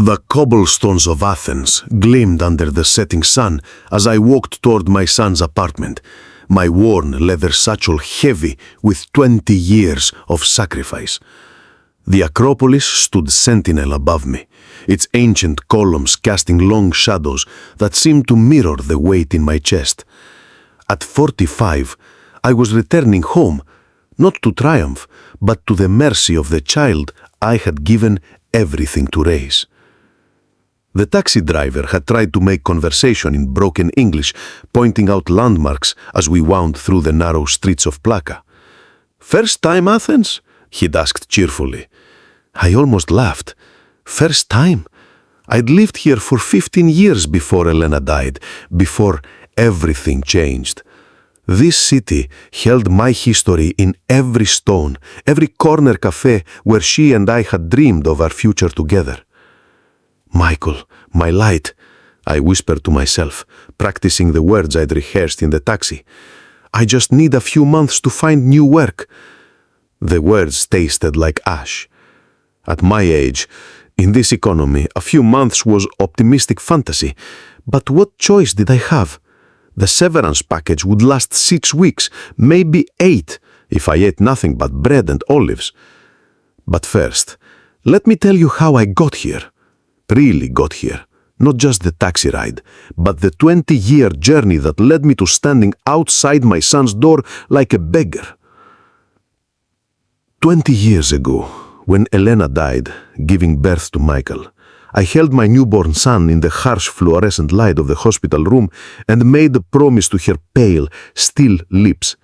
The cobblestones of Athens gleamed under the setting sun as I walked toward my son's apartment, my worn leather satchel heavy with 20 years of sacrifice. The Acropolis stood sentinel above me, its ancient columns casting long shadows that seemed to mirror the weight in my chest. At 45, I was returning home, not to triumph, but to the mercy of the child I had given everything to raise. The taxi driver had tried to make conversation in broken English, pointing out landmarks as we wound through the narrow streets of Plaka. "First time Athens?" he'd asked cheerfully. I almost laughed. First time? I'd lived here for 15 years before Elena died, before everything changed. This city held my history in every stone, every corner cafe where she and I had dreamed of our future together. "Michael, my light," I whispered to myself, practicing the words I'd rehearsed in the taxi. "I just need a few months to find new work." The words tasted like ash. At my age, in this economy, a few months was optimistic fantasy. But what choice did I have? The severance package would last 6 weeks, maybe 8, if I ate nothing but bread and olives. But first, let me tell you how I got here. Really got here. Not just the taxi ride, but the 20-year journey that led me to standing outside my son's door like a beggar. 20 years ago, when Elena died, giving birth to Michael, I held my newborn son in the harsh fluorescent light of the hospital room and made a promise to her pale, still lips.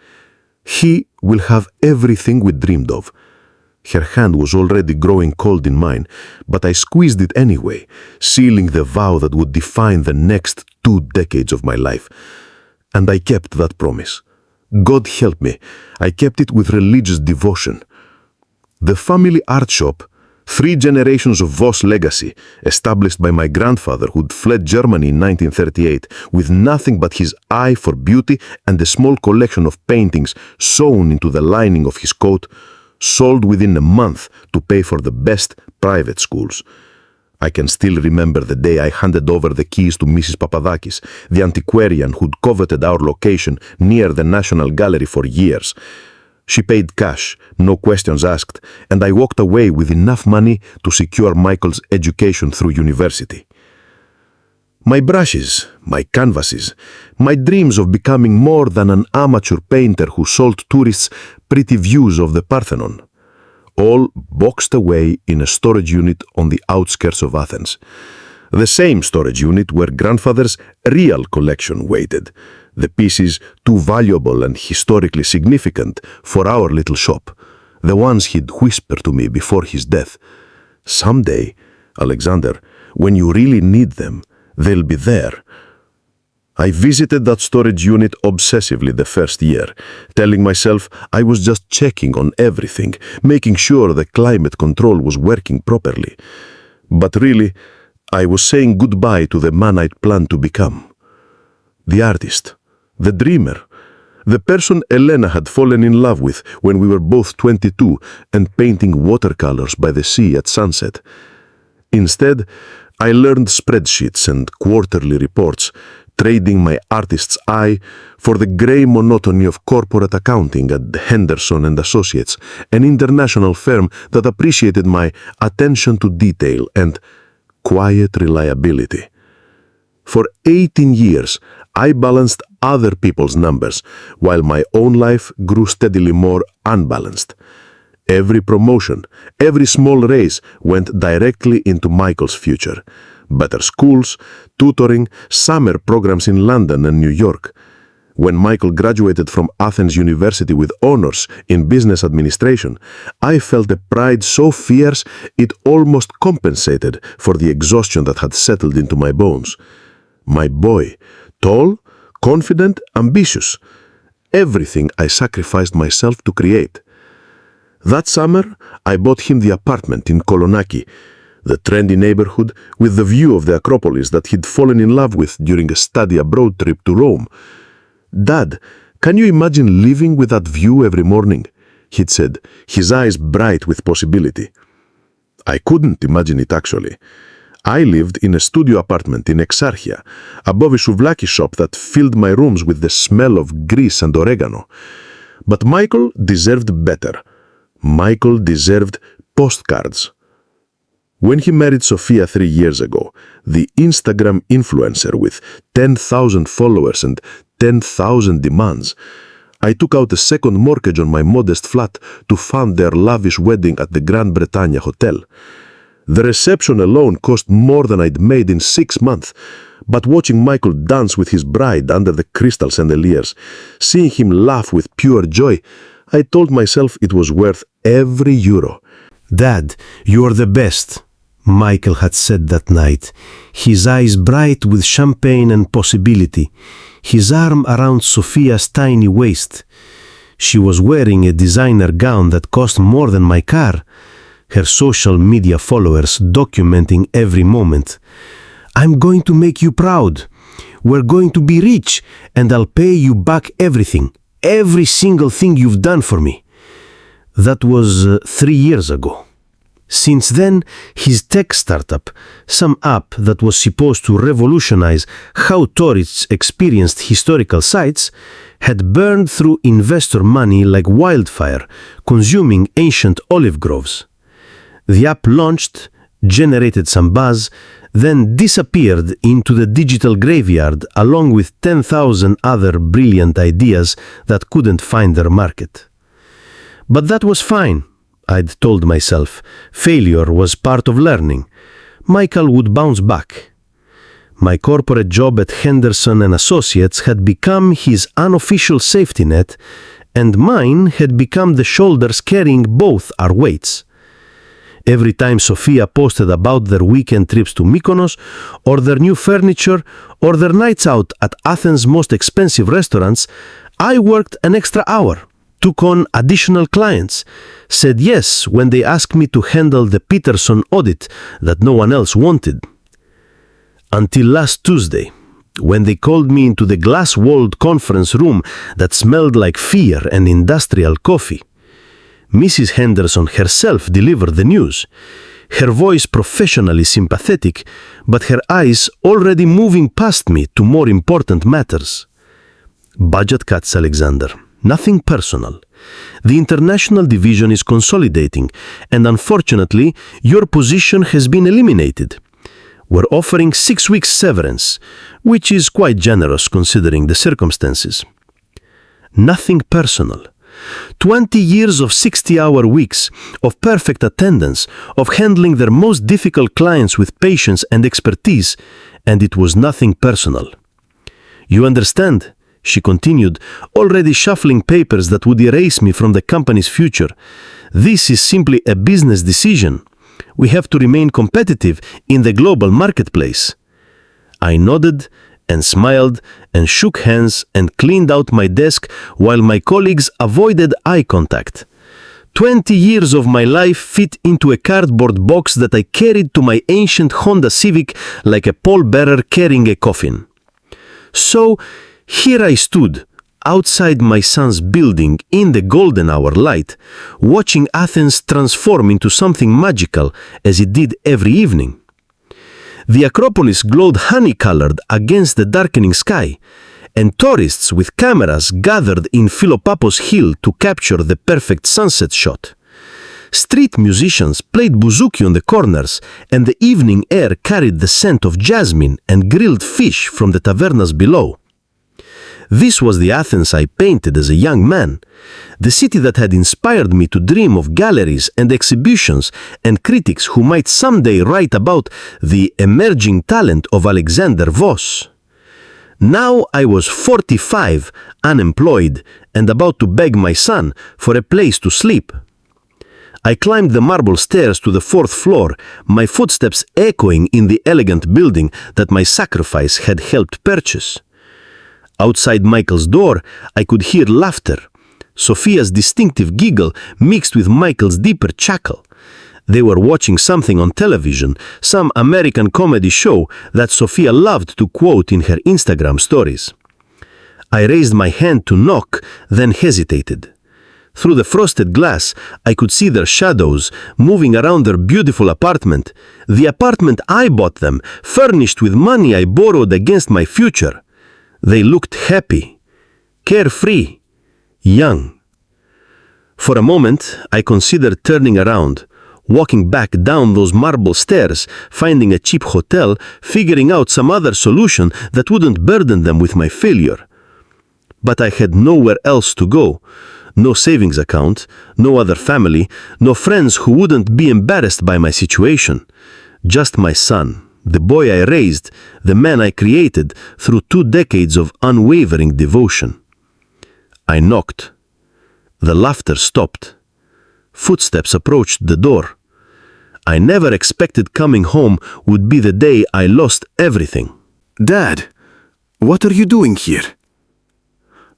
He will have everything we dreamed of. Her hand was already growing cold in mine, but I squeezed it anyway, sealing the vow that would define the next 2 decades of my life. And I kept that promise. God help me, I kept it with religious devotion. The family art shop, 3 generations of Voss legacy, established by my grandfather who'd fled Germany in 1938 with nothing but his eye for beauty and a small collection of paintings sewn into the lining of his coat, sold within a month to pay for the best private schools. I can still remember the day I handed over the keys to Mrs. Papadakis, the antiquarian who'd coveted our location near the National Gallery for years. She paid cash, no questions asked, and I walked away with enough money to secure Michael's education through university. My brushes, my canvases, my dreams of becoming more than an amateur painter who sold tourists pretty views of the Parthenon, all boxed away in a storage unit on the outskirts of Athens. The same storage unit where grandfather's real collection waited, the pieces too valuable and historically significant for our little shop, the ones he'd whispered to me before his death. "Someday, Alexander, when you really need them, they'll be there." I visited that storage unit obsessively the first year, telling myself I was just checking on everything, making sure the climate control was working properly. But really, I was saying goodbye to the man I'd planned to become. The artist, the dreamer, the person Elena had fallen in love with when we were both 22 and painting watercolors by the sea at sunset. Instead, I learned spreadsheets and quarterly reports, trading my artist's eye for the gray monotony of corporate accounting at Henderson and Associates, an international firm that appreciated my attention to detail and quiet reliability. For 18 years, I balanced other people's numbers, while my own life grew steadily more unbalanced. Every promotion, every small raise went directly into Michael's future. Better schools, tutoring, summer programs in London and New York. When Michael graduated from Athens University with honors in business administration, I felt a pride so fierce it almost compensated for the exhaustion that had settled into my bones. My boy, tall, confident, ambitious. Everything I sacrificed myself to create. That summer, I bought him the apartment in Kolonaki, the trendy neighborhood with the view of the Acropolis that he'd fallen in love with during a study abroad trip to Rome. "Dad, can you imagine living with that view every morning?" he'd said, his eyes bright with possibility. I couldn't imagine it actually. I lived in a studio apartment in Exarchia, above a souvlaki shop that filled my rooms with the smell of grease and oregano. But Michael deserved better. Michael deserved postcards. When he married Sofia 3 years ago, the Instagram influencer with 10,000 followers and 10,000 demands, I took out a second mortgage on my modest flat to fund their lavish wedding at the Grand Bretagne Hotel. The reception alone cost more than I'd made in 6 months, but watching Michael dance with his bride under the crystal chandeliers, seeing him laugh with pure joy, I told myself it was worth every euro. "Dad, you're the best," Michael had said that night, his eyes bright with champagne and possibility, his arm around Sofia's tiny waist. She was wearing a designer gown that cost more than my car, her social media followers documenting every moment. "I'm going to make you proud. We're going to be rich, and I'll pay you back everything, every single thing you've done for me." That was 3 years ago. Since then, his tech startup, some app that was supposed to revolutionize how tourists experienced historical sites, had burned through investor money like wildfire, consuming ancient olive groves. The app launched, generated some buzz, then disappeared into the digital graveyard along with 10,000 other brilliant ideas that couldn't find their market. But that was fine, I'd told myself. Failure was part of learning. Michael would bounce back. My corporate job at Henderson and Associates had become his unofficial safety net, and mine had become the shoulders carrying both our weights. Every time Sofia posted about their weekend trips to Mykonos, or their new furniture, or their nights out at Athens' most expensive restaurants, I worked an extra hour, took on additional clients, said yes when they asked me to handle the Peterson audit that no one else wanted. Until last Tuesday, when they called me into the glass-walled conference room that smelled like fear and industrial coffee. Mrs. Henderson herself delivered the news, her voice professionally sympathetic, but her eyes already moving past me to more important matters. "Budget cuts, Alexander. Nothing personal. The international division is consolidating, and unfortunately, your position has been eliminated. We're offering 6 weeks severance, which is quite generous considering the circumstances." Nothing personal. 20 years of 60-hour weeks, of perfect attendance, of handling their most difficult clients with patience and expertise, and it was nothing personal. "You understand," she continued, already shuffling papers that would erase me from the company's future. "This is simply a business decision. We have to remain competitive in the global marketplace." I nodded and smiled and shook hands and cleaned out my desk while my colleagues avoided eye contact. 20 years of my life fit into a cardboard box that I carried to my ancient Honda Civic like a pallbearer carrying a coffin. So, here I stood, outside my son's building in the golden hour light, watching Athens transform into something magical as it did every evening. The Acropolis glowed honey-colored against the darkening sky, and tourists with cameras gathered in Philopapos Hill to capture the perfect sunset shot. Street musicians played bouzouki on the corners, and the evening air carried the scent of jasmine and grilled fish from the tavernas below. This was the Athens I painted as a young man, the city that had inspired me to dream of galleries and exhibitions and critics who might someday write about the emerging talent of Alexander Voss. Now I was 45, unemployed, and about to beg my son for a place to sleep. I climbed the marble stairs to the 4th floor, my footsteps echoing in the elegant building that my sacrifice had helped purchase. Outside Michael's door, I could hear laughter, Sofia's distinctive giggle mixed with Michael's deeper chuckle. They were watching something on television, some American comedy show that Sofia loved to quote in her Instagram stories. I raised my hand to knock, then hesitated. Through the frosted glass, I could see their shadows moving around their beautiful apartment. The apartment I bought them, furnished with money I borrowed against my future. They looked happy, carefree, young. For a moment, I considered turning around, walking back down those marble stairs, finding a cheap hotel, figuring out some other solution that wouldn't burden them with my failure. But I had nowhere else to go. No savings account, no other family, no friends who wouldn't be embarrassed by my situation. Just my son, the boy I raised, the man I created through 2 decades of unwavering devotion. I knocked. The laughter stopped. Footsteps approached the door. I never expected coming home would be the day I lost everything. Dad, what are you doing here?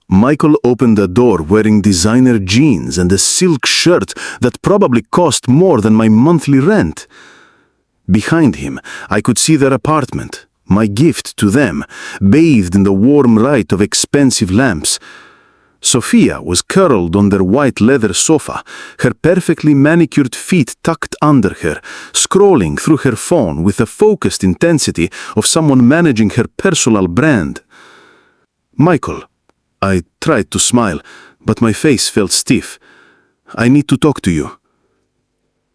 Michael opened the door wearing designer jeans and a silk shirt that probably cost more than my monthly rent. Behind him, I could see their apartment, my gift to them, bathed in the warm light of expensive lamps. Sophia was curled on their white leather sofa, her perfectly manicured feet tucked under her, scrolling through her phone with the focused intensity of someone managing her personal brand. Michael, I tried to smile, but my face felt stiff. I need to talk to you.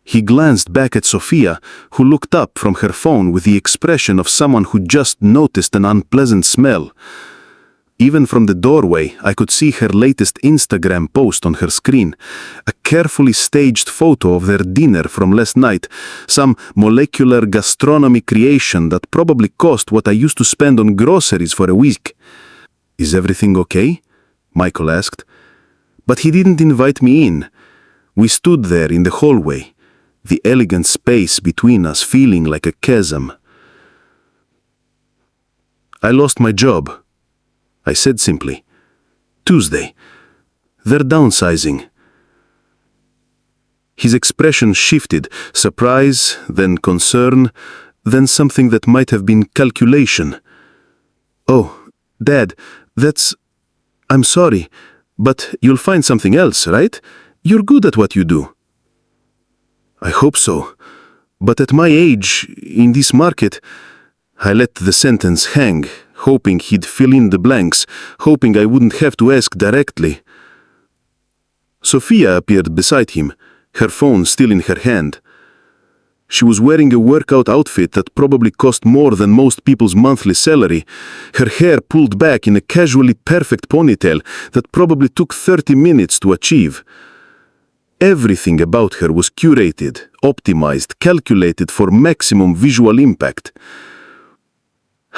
He glanced back at Sophia, who looked up from her phone with the expression of someone who just noticed an unpleasant smell. Even from the doorway, I could see her latest Instagram post on her screen, a carefully staged photo of their dinner from last night, some molecular gastronomy creation that probably cost what I used to spend on groceries for a week. Is everything okay? Michael asked. But he didn't invite me in. We stood there in the hallway, the elegant space between us feeling like a chasm. I lost my job, I said simply. Tuesday. They're downsizing. His expression shifted, surprise, then concern, then something that might have been calculation. Oh, Dad, I'm sorry, but you'll find something else, right? You're good at what you do. I hope so. But at my age, in this market, I let the sentence hang, hoping he'd fill in the blanks, hoping I wouldn't have to ask directly. Sophia appeared beside him, her phone still in her hand. She was wearing a workout outfit that probably cost more than most people's monthly salary, her hair pulled back in a casually perfect ponytail that probably took 30 minutes to achieve. Everything about her was curated, optimized, calculated for maximum visual impact.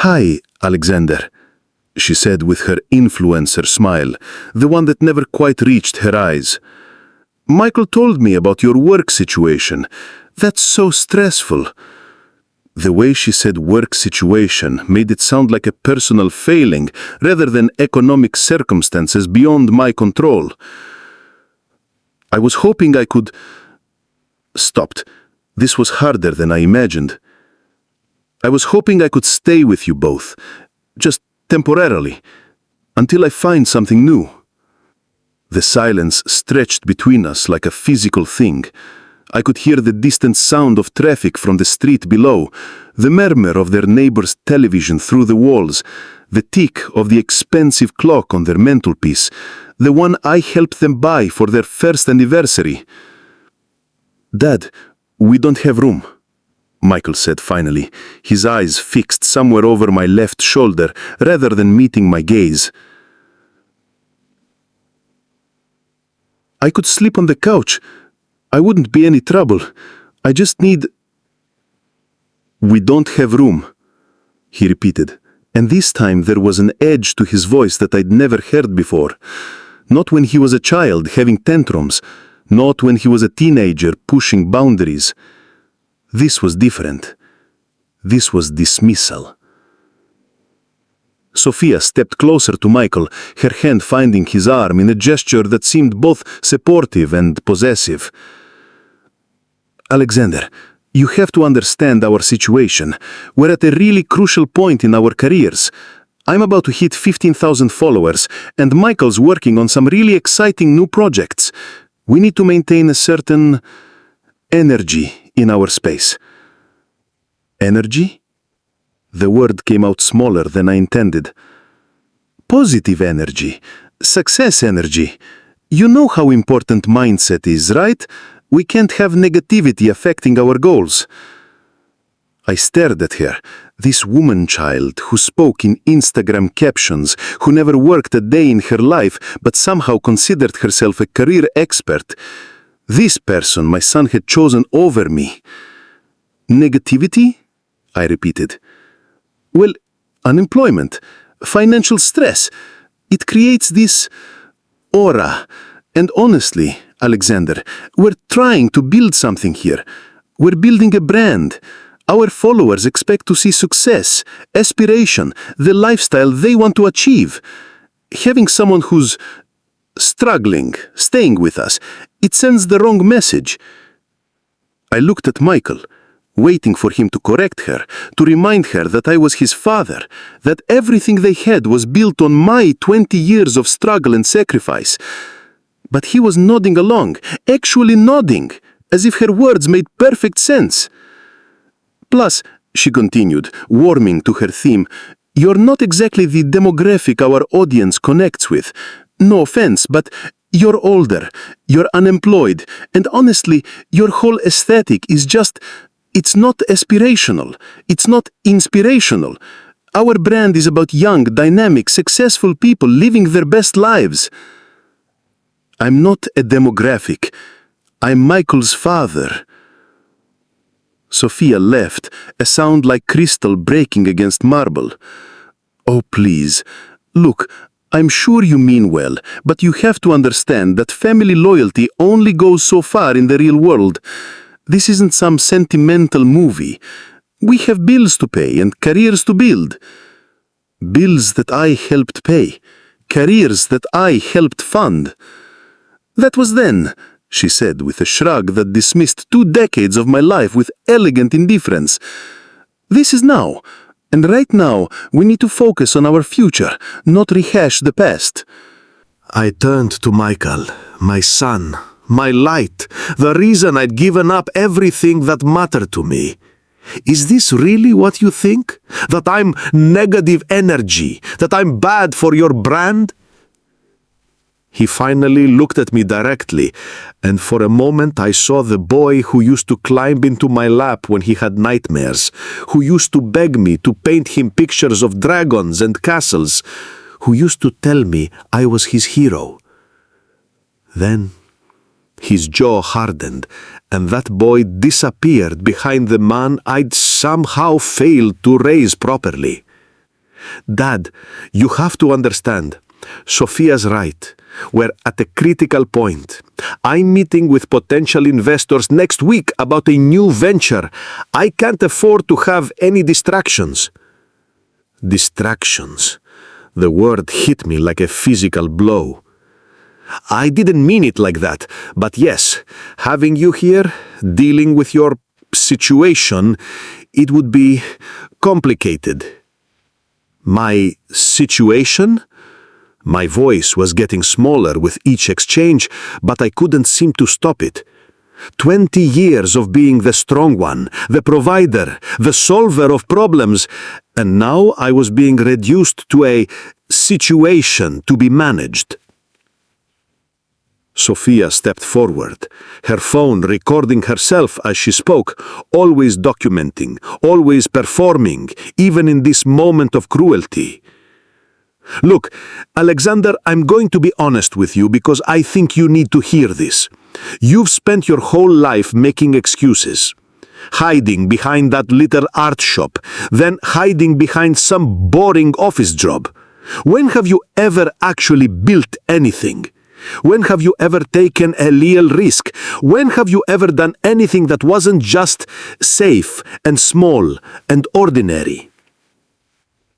"Hi, Alexander," she said with her influencer smile, the one that never quite reached her eyes. "Michael told me about your work situation. That's so stressful." The way she said work situation made it sound like a personal failing rather than economic circumstances beyond my control. I was hoping I could... Stopped. This was harder than I imagined. I was hoping I could stay with you both, just temporarily, until I find something new. The silence stretched between us like a physical thing. I could hear the distant sound of traffic from the street below, the murmur of their neighbor's television through the walls, the tick of the expensive clock on their mantelpiece, the one I helped them buy for their first anniversary. "Dad, we don't have room," Michael said finally, his eyes fixed somewhere over my left shoulder rather than meeting my gaze. "I could sleep on the couch. I wouldn't be any trouble. I just need..." "We don't have room," he repeated, and this time there was an edge to his voice that I'd never heard before. Not when he was a child having tantrums, not when he was a teenager pushing boundaries. This was different. This was dismissal. Sophia stepped closer to Michael, her hand finding his arm in a gesture that seemed both supportive and possessive. "Alexander, you have to understand our situation. We're at a really crucial point in our careers. I'm about to hit 15,000 followers, and Michael's working on some really exciting new projects. We need to maintain a certain energy in our space. Energy? The word came out smaller than I intended. Positive energy. Success energy. You know how important mindset is, right? We can't have negativity affecting our goals. I stared at her, this woman-child who spoke in Instagram captions, who never worked a day in her life but somehow considered herself a career expert. This person my son had chosen over me. Negativity? I repeated. Well, unemployment, financial stress. It creates this aura. And honestly, Alexander, we're trying to build something here. We're building a brand. Our followers expect to see success, aspiration, the lifestyle they want to achieve. Having someone who's struggling, staying with us, it sends the wrong message. I looked at Michael, waiting for him to correct her, to remind her that I was his father, that everything they had was built on my 20 years of struggle and sacrifice. But he was nodding along, actually nodding, as if her words made perfect sense. Plus, she continued, warming to her theme, you're not exactly the demographic our audience connects with. No offense, but you're older, you're unemployed, and honestly, your whole aesthetic is just, it's not aspirational, it's not inspirational. Our brand is about young, dynamic, successful people living their best lives. I'm not a demographic. I'm Michael's father. Sophia left, a sound like crystal breaking against marble. Oh, please. Look, I'm sure you mean well, but you have to understand that family loyalty only goes so far in the real world. This isn't some sentimental movie. We have bills to pay and careers to build. Bills that I helped pay. Careers that I helped fund. That was then, she said with a shrug that dismissed 2 decades of my life with elegant indifference. This is now, and right now we need to focus on our future, not rehash the past. I turned to Michael, my son, my light, the reason I'd given up everything that mattered to me. Is this really what you think? That I'm negative energy? That I'm bad for your brand? He finally looked at me directly, and for a moment I saw the boy who used to climb into my lap when he had nightmares, who used to beg me to paint him pictures of dragons and castles, who used to tell me I was his hero. Then his jaw hardened, and that boy disappeared behind the man I'd somehow failed to raise properly. Dad, you have to understand. Sophia's right. We're at a critical point. I'm meeting with potential investors next week about a new venture. I can't afford to have any distractions. Distractions. The word hit me like a physical blow. I didn't mean it like that, but yes, having you here, dealing with your situation, it would be complicated. My situation? My voice was getting smaller with each exchange, but I couldn't seem to stop it. 20 years of being the strong one, the provider, the solver of problems, and now I was being reduced to a situation to be managed. Sophia stepped forward, her phone recording herself as she spoke, always documenting, always performing, even in this moment of cruelty. Look, Alexander, I'm going to be honest with you because I think you need to hear this. You've spent your whole life making excuses, hiding behind that little art shop, then hiding behind some boring office job. When have you ever actually built anything? When have you ever taken a real risk? When have you ever done anything that wasn't just safe and small and ordinary?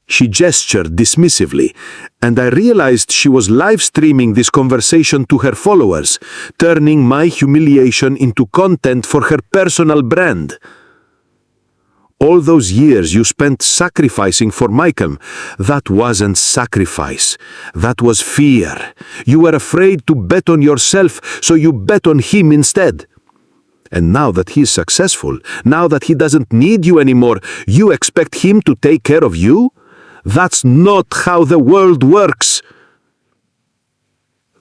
She gestured dismissively, and I realized she was live-streaming this conversation to her followers, turning my humiliation into content for her personal brand. All those years you spent sacrificing for Michael, that wasn't sacrifice. That was fear. You were afraid to bet on yourself, so you bet on him instead. And now that he's successful, now that he doesn't need you anymore, you expect him to take care of you? That's not how the world works.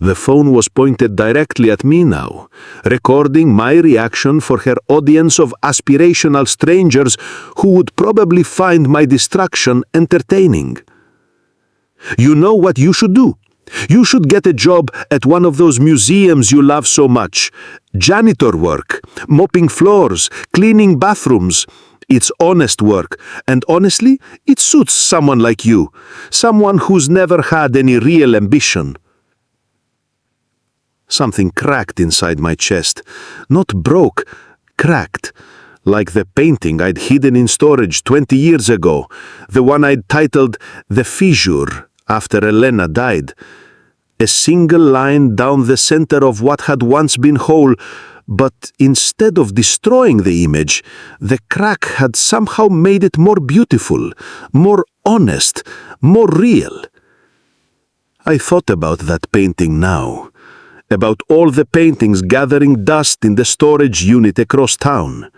The phone was pointed directly at me now, recording my reaction for her audience of aspirational strangers who would probably find my distraction entertaining. You know what you should do? You should get a job at one of those museums you love so much. Janitor work, mopping floors, cleaning bathrooms. It's honest work, and honestly, it suits someone like you, someone who's never had any real ambition. Something cracked inside my chest. Not broke, cracked. Like the painting I'd hidden in storage 20 years ago, the one I'd titled The Fissure after Elena died. A single line down the center of what had once been whole, but instead of destroying the image, the crack had somehow made it more beautiful, more honest, more real. I thought about that painting now, about all the paintings gathering dust in the storage unit across town,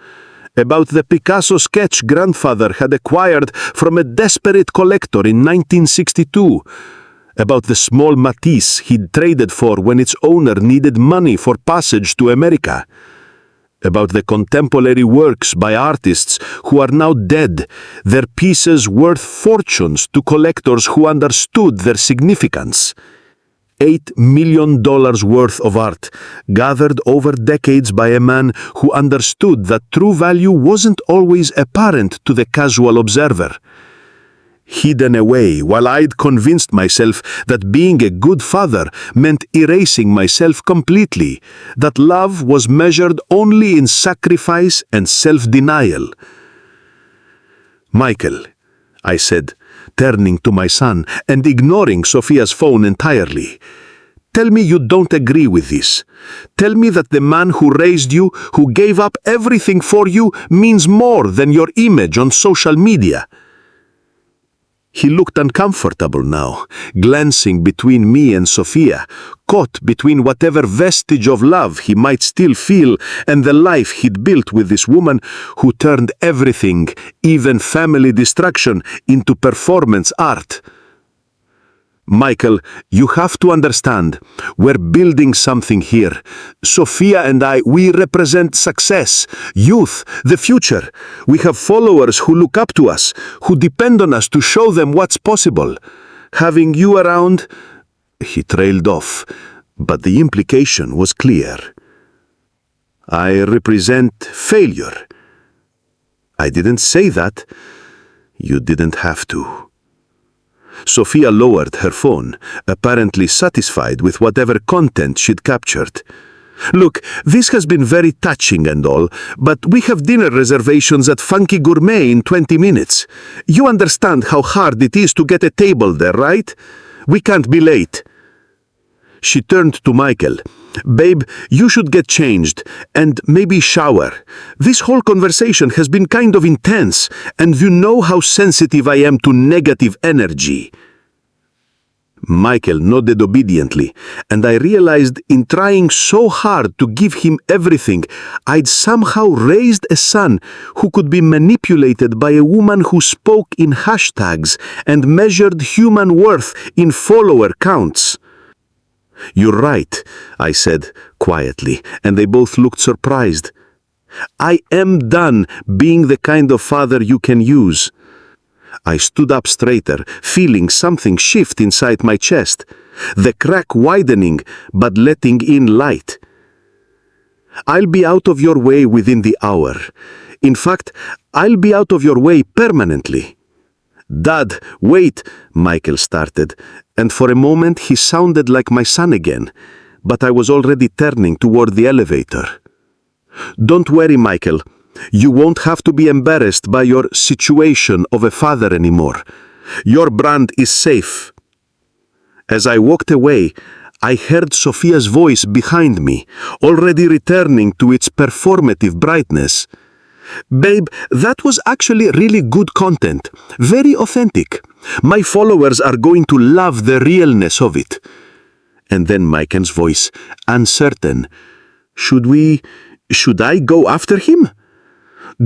about the Picasso sketch grandfather had acquired from a desperate collector in 1962, about the small Matisse he'd traded for when its owner needed money for passage to America, about the contemporary works by artists who are now dead, their pieces worth fortunes to collectors who understood their significance. $8 million worth of art, gathered over decades by a man who understood that true value wasn't always apparent to the casual observer. Hidden away while I'd convinced myself that being a good father meant erasing myself completely, that love was measured only in sacrifice and self-denial. Michael, I said, turning to my son and ignoring Sophia's phone entirely. Tell me you don't agree with this. Tell me that the man who raised you, who gave up everything for you, means more than your image on social media. He looked uncomfortable now, glancing between me and Sophia, caught between whatever vestige of love he might still feel and the life he'd built with this woman who turned everything, even family destruction, into performance art. Michael, you have to understand, we're building something here. Sophia and I, we represent success, youth, the future. We have followers who look up to us, who depend on us to show them what's possible. Having you around, he trailed off, but the implication was clear. I represent failure. I didn't say that. You didn't have to. Sophia lowered her phone, apparently satisfied with whatever content she'd captured. Look, this has been very touching and all, but we have dinner reservations at Funky Gourmet in 20 minutes. You understand how hard it is to get a table there, right? We can't be late. She turned to Michael. Babe, you should get changed, and maybe shower. This whole conversation has been kind of intense, and you know how sensitive I am to negative energy. Michael nodded obediently, and I realized in trying so hard to give him everything, I'd somehow raised a son who could be manipulated by a woman who spoke in hashtags and measured human worth in follower counts. You're right, I said quietly, and they both looked surprised. I am done being the kind of father you can use. I stood up straighter, feeling something shift inside my chest, the crack widening but letting in light. I'll be out of your way within the hour. In fact, I'll be out of your way permanently. Dad, wait, Michael started, and for a moment he sounded like my son again, but I was already turning toward the elevator. Don't worry, Michael. You won't have to be embarrassed by your situation of a father anymore. Your brand is safe. As I walked away, I heard Sophia's voice behind me, already returning to its performative brightness. Babe, that was actually really good content. Very authentic. My followers are going to love the realness of it. And then Maiken's voice, uncertain. Should I go after him?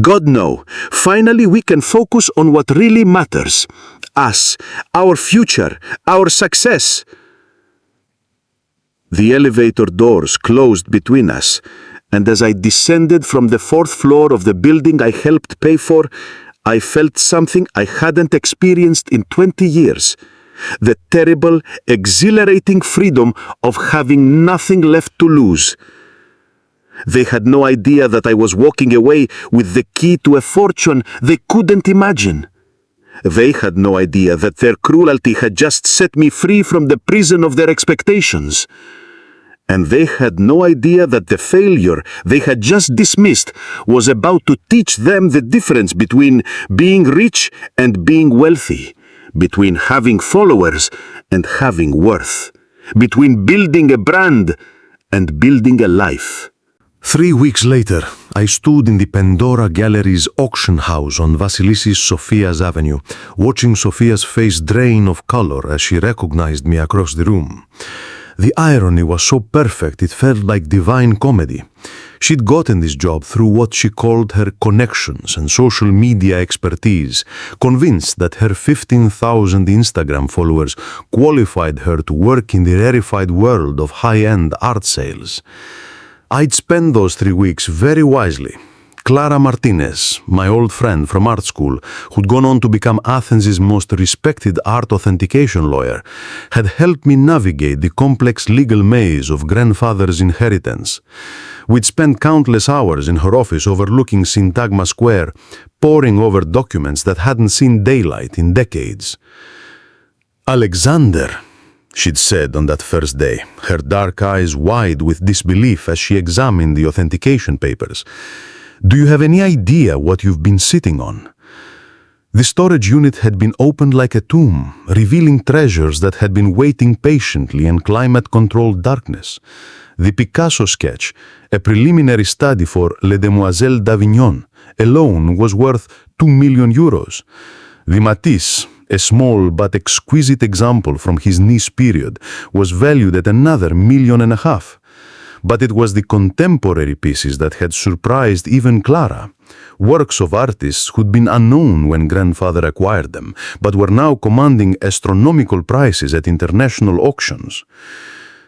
God no. Finally we can focus on what really matters. Us, our future, our success. The elevator doors closed between us, and as I descended from the 4th floor of the building I helped pay for, I felt something I hadn't experienced in 20 years. The terrible, exhilarating freedom of having nothing left to lose. They had no idea that I was walking away with the key to a fortune they couldn't imagine. They had no idea that their cruelty had just set me free from the prison of their expectations. And they had no idea that the failure they had just dismissed was about to teach them the difference between being rich and being wealthy, between having followers and having worth, between building a brand and building a life. 3 weeks later, I stood in the Pandora Gallery's auction house on Vasilissis Sofias Avenue, watching Sofia's face drain of color as she recognized me across the room. The irony was so perfect it felt like divine comedy. She'd gotten this job through what she called her connections and social media expertise, convinced that her 15,000 Instagram followers qualified her to work in the rarefied world of high-end art sales. I'd spent those 3 weeks very wisely. Clara Martinez, my old friend from art school, who'd gone on to become Athens' most respected art authentication lawyer, had helped me navigate the complex legal maze of grandfather's inheritance. We'd spent countless hours in her office overlooking Syntagma Square, poring over documents that hadn't seen daylight in decades. "Alexander," she'd said on that first day, her dark eyes wide with disbelief as she examined the authentication papers. "Do you have any idea what you've been sitting on?" The storage unit had been opened like a tomb, revealing treasures that had been waiting patiently in climate-controlled darkness. The Picasso sketch, a preliminary study for Les Demoiselles d'Avignon, alone was worth €2 million. The Matisse, a small but exquisite example from his Nice period, was valued at another $1.5 million. But it was the contemporary pieces that had surprised even Clara. Works of artists who'd been unknown when grandfather acquired them, but were now commanding astronomical prices at international auctions.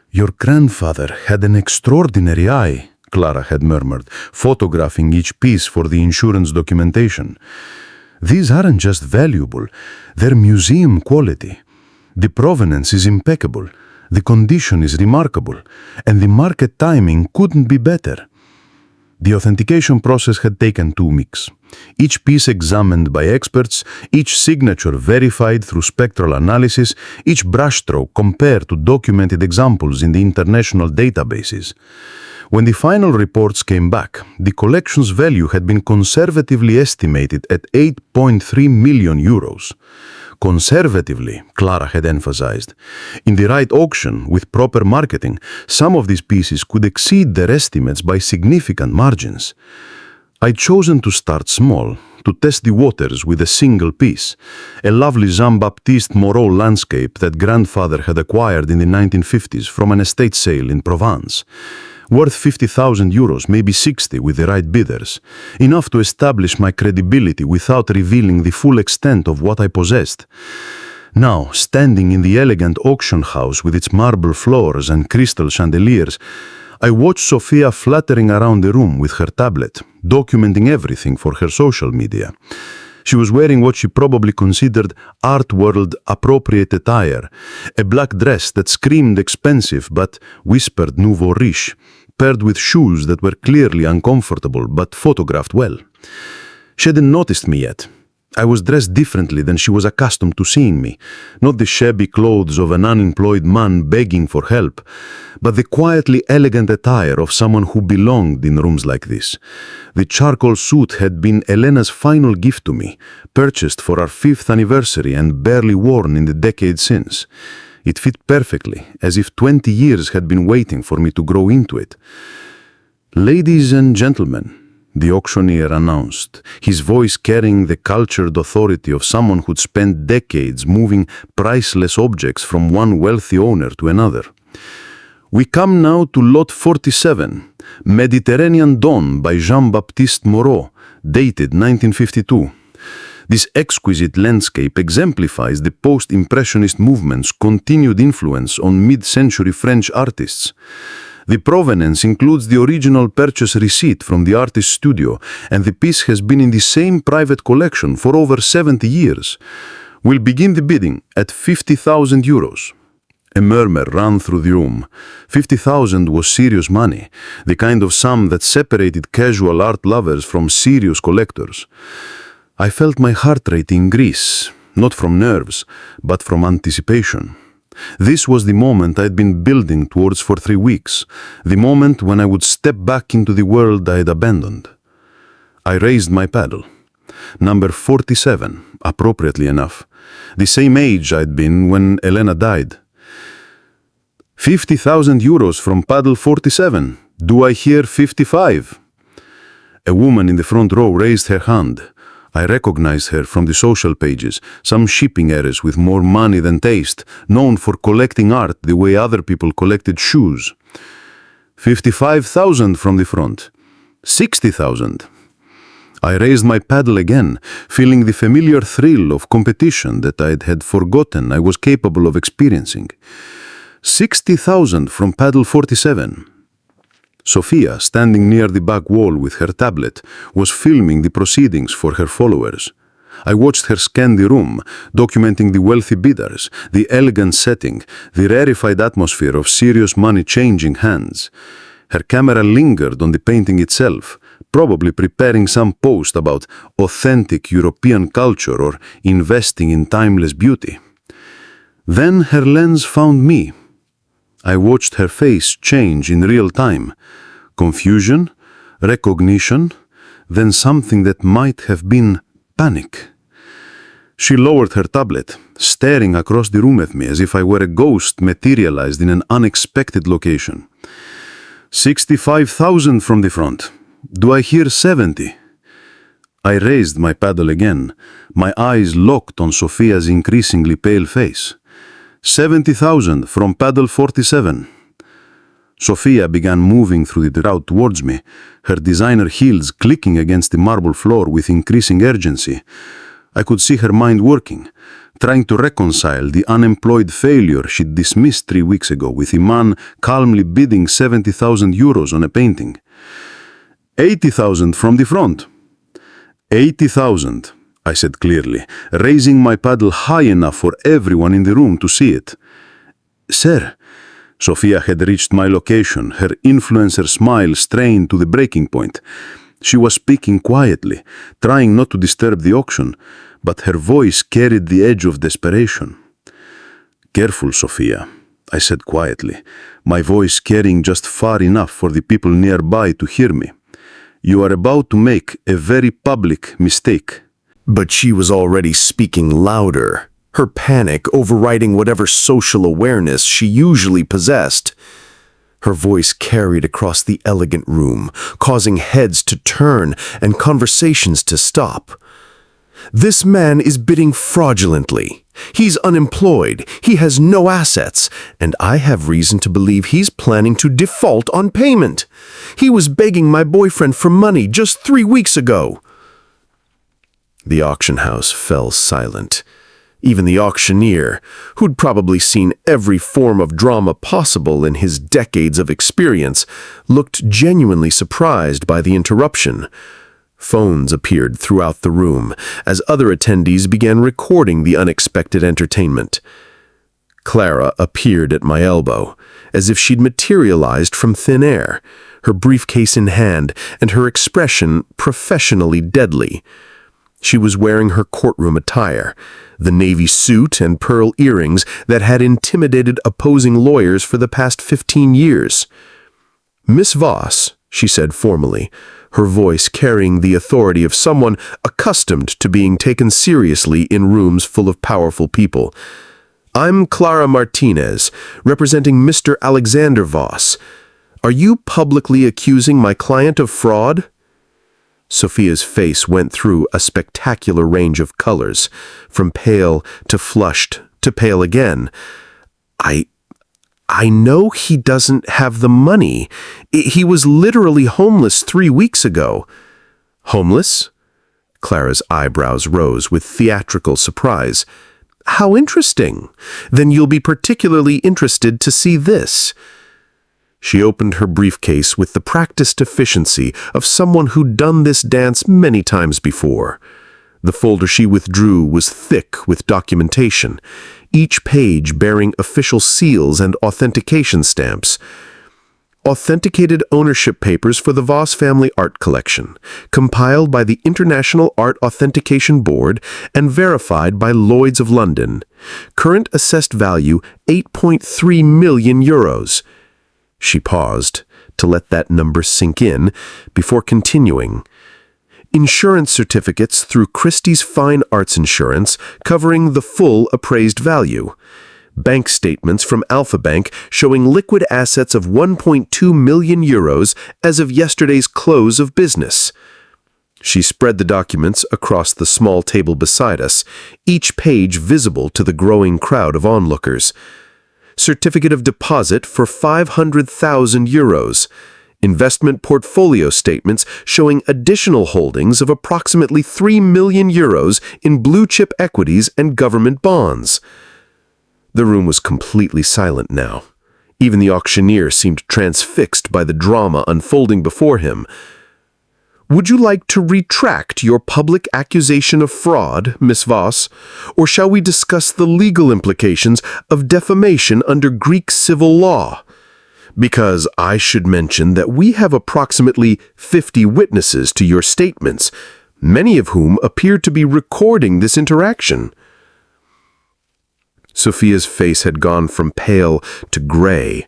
"Your grandfather had an extraordinary eye," Clara had murmured, photographing each piece for the insurance documentation. "These aren't just valuable, they're museum quality. The provenance is impeccable. The condition is remarkable, and the market timing couldn't be better." The authentication process had taken 2 weeks. Each piece examined by experts, each signature verified through spectral analysis, each brushstroke compared to documented examples in the international databases. When the final reports came back, the collection's value had been conservatively estimated at €8.3 million. Conservatively, Clara had emphasized. In the right auction, with proper marketing, some of these pieces could exceed their estimates by significant margins. I'd chosen to start small, to test the waters with a single piece, a lovely Jean-Baptiste Moreau landscape that grandfather had acquired in the 1950s from an estate sale in Provence. Worth €50,000, maybe 60 with the right bidders, enough to establish my credibility without revealing the full extent of what I possessed. Now, standing in the elegant auction house with its marble floors and crystal chandeliers, I watched Sofia fluttering around the room with her tablet, documenting everything for her social media. She was wearing what she probably considered art world appropriate attire, a black dress that screamed expensive but whispered nouveau riche, paired with shoes that were clearly uncomfortable but photographed well. She hadn't noticed me yet. I was dressed differently than she was accustomed to seeing me, not the shabby clothes of an unemployed man begging for help, but the quietly elegant attire of someone who belonged in rooms like this. The charcoal suit had been Elena's final gift to me, purchased for our 5th anniversary and barely worn in the decade since. It fit perfectly, as if 20 years had been waiting for me to grow into it. "Ladies and gentlemen, the auctioneer announced, his voice carrying the cultured authority of someone who'd spent decades moving priceless objects from one wealthy owner to another. We come now to Lot 47, Mediterranean Dawn by Jean-Baptiste Moreau, dated 1952. This exquisite landscape exemplifies the post-impressionist movement's continued influence on mid-century French artists. The provenance includes the original purchase receipt from the artist's studio, and the piece has been in the same private collection for over 70 years. We'll begin the bidding at 50,000 euros. A murmur ran through the room. 50,000 was serious money, the kind of sum that separated casual art lovers from serious collectors. I felt my heart rate increase, not from nerves, but from anticipation. This was the moment I'd been building towards for 3 weeks, the moment when I would step back into the world I'd abandoned. I raised my paddle. Number 47, appropriately enough, the same age I'd been when Elena died. 50,000 euros from paddle 47. Do I hear 55? A woman in the front row raised her hand. I recognized her from the social pages, some shipping heiress with more money than taste, known for collecting art the way other people collected shoes. 55,000 from the front. 60,000. I raised my paddle again, feeling the familiar thrill of competition that I had forgotten I was capable of experiencing. 60,000 from paddle 47. Sophia, standing near the back wall with her tablet, was filming the proceedings for her followers. I watched her scan the room, documenting the wealthy bidders, the elegant setting, the rarefied atmosphere of serious money changing hands. Her camera lingered on the painting itself, probably preparing some post about authentic European culture or investing in timeless beauty. Then her lens found me. I watched her face change in real time. Confusion, recognition, then something that might have been panic. She lowered her tablet, staring across the room at me as if I were a ghost materialized in an unexpected location. 65,000 from the front. Do I hear 70? I raised my paddle again, my eyes locked on Sophia's increasingly pale face. 70,000 from paddle 47. Sophia began moving through the crowd towards me, her designer heels clicking against the marble floor with increasing urgency. I could see her mind working, trying to reconcile the unemployed failure she'd dismissed 3 weeks ago with a man calmly bidding 70,000 euros on a painting. 80,000 from the front. 80,000. I said clearly, raising my paddle high enough for everyone in the room to see it. Sir, Sophia had reached my location, her influencer smile strained to the breaking point. She was speaking quietly, trying not to disturb the auction, but her voice carried the edge of desperation. Careful, Sophia, I said quietly, my voice carrying just far enough for the people nearby to hear me. You are about to make a very public mistake. But she was already speaking louder, her panic overriding whatever social awareness she usually possessed. Her voice carried across the elegant room, causing heads to turn and conversations to stop. This man is bidding fraudulently. He's unemployed, he has no assets, and I have reason to believe he's planning to default on payment. He was begging my boyfriend for money just 3 weeks ago. The auction house fell silent. Even the auctioneer, who'd probably seen every form of drama possible in his decades of experience, looked genuinely surprised by the interruption. Phones appeared throughout the room as other attendees began recording the unexpected entertainment. Clara appeared at my elbow, as if she'd materialized from thin air, her briefcase in hand and her expression professionally deadly. She was wearing her courtroom attire, the navy suit and pearl earrings that had intimidated opposing lawyers for the past 15 years. Miss Voss, she said formally, her voice carrying the authority of someone accustomed to being taken seriously in rooms full of powerful people. I'm Clara Martinez, representing Mr. Alexander Voss. Are you publicly accusing my client of fraud? Sophia's face went through a spectacular range of colors, from pale to flushed to pale again. I know he doesn't have the money. He was literally homeless 3 weeks ago. Homeless? Clara's eyebrows rose with theatrical surprise. How interesting. Then you'll be particularly interested to see this. She opened her briefcase with the practiced efficiency of someone who'd done this dance many times before. The folder she withdrew was thick with documentation, each page bearing official seals and authentication stamps. Authenticated ownership papers for the Voss family art collection, compiled by the International Art Authentication Board and verified by Lloyd's of London. Current assessed value 8.3 million euros. She paused to let that number sink in before continuing. Insurance certificates through Christie's Fine Arts Insurance covering the full appraised value. Bank statements from Alpha Bank showing liquid assets of 1.2 million euros as of yesterday's close of business. She spread the documents across the small table beside us, each page visible to the growing crowd of onlookers. Certificate of deposit for 500,000 euros. Investment portfolio statements showing additional holdings of approximately 3 million euros in blue-chip equities and government bonds. The room was completely silent now. Even the auctioneer seemed transfixed by the drama unfolding before him. Would you like to retract your public accusation of fraud, Miss Voss, or shall we discuss the legal implications of defamation under Greek civil law? Because I should mention that we have approximately 50 witnesses to your statements, many of whom appear to be recording this interaction. Sophia's face had gone from pale to gray.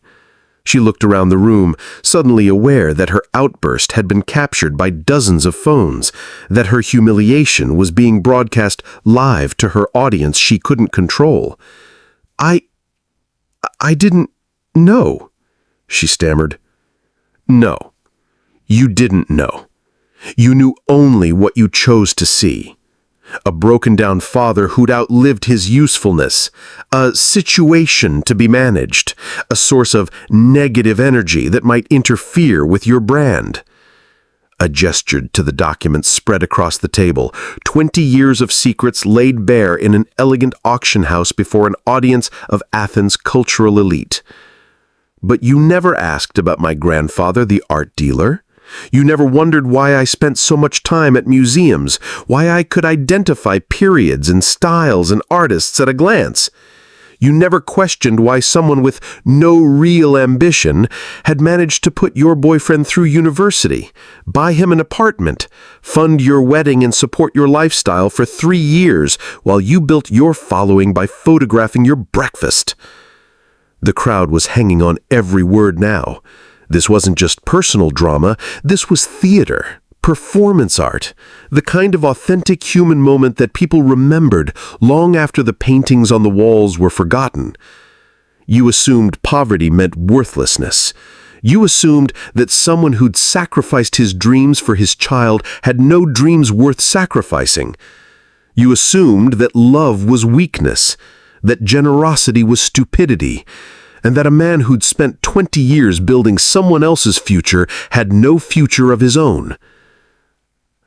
She looked around the room, suddenly aware that her outburst had been captured by dozens of phones, that her humiliation was being broadcast live to her audience she couldn't control. I didn't know, she stammered. No, you didn't know. You knew only what you chose to see. A broken-down father who'd outlived his usefulness, a situation to be managed, a source of negative energy that might interfere with your brand. I gestured to the documents spread across the table, 20 years of secrets laid bare in an elegant auction house before an audience of Athens' cultural elite. But you never asked about my grandfather, the art dealer. You never wondered why I spent so much time at museums, why I could identify periods and styles and artists at a glance. You never questioned why someone with no real ambition had managed to put your boyfriend through university, buy him an apartment, fund your wedding and support your lifestyle for 3 years while you built your following by photographing your breakfast. The crowd was hanging on every word now. This wasn't just personal drama, this was theater, performance art, the kind of authentic human moment that people remembered long after the paintings on the walls were forgotten. You assumed poverty meant worthlessness. You assumed that someone who'd sacrificed his dreams for his child had no dreams worth sacrificing. You assumed that love was weakness, that generosity was stupidity, and that a man who'd spent 20 years building someone else's future had no future of his own.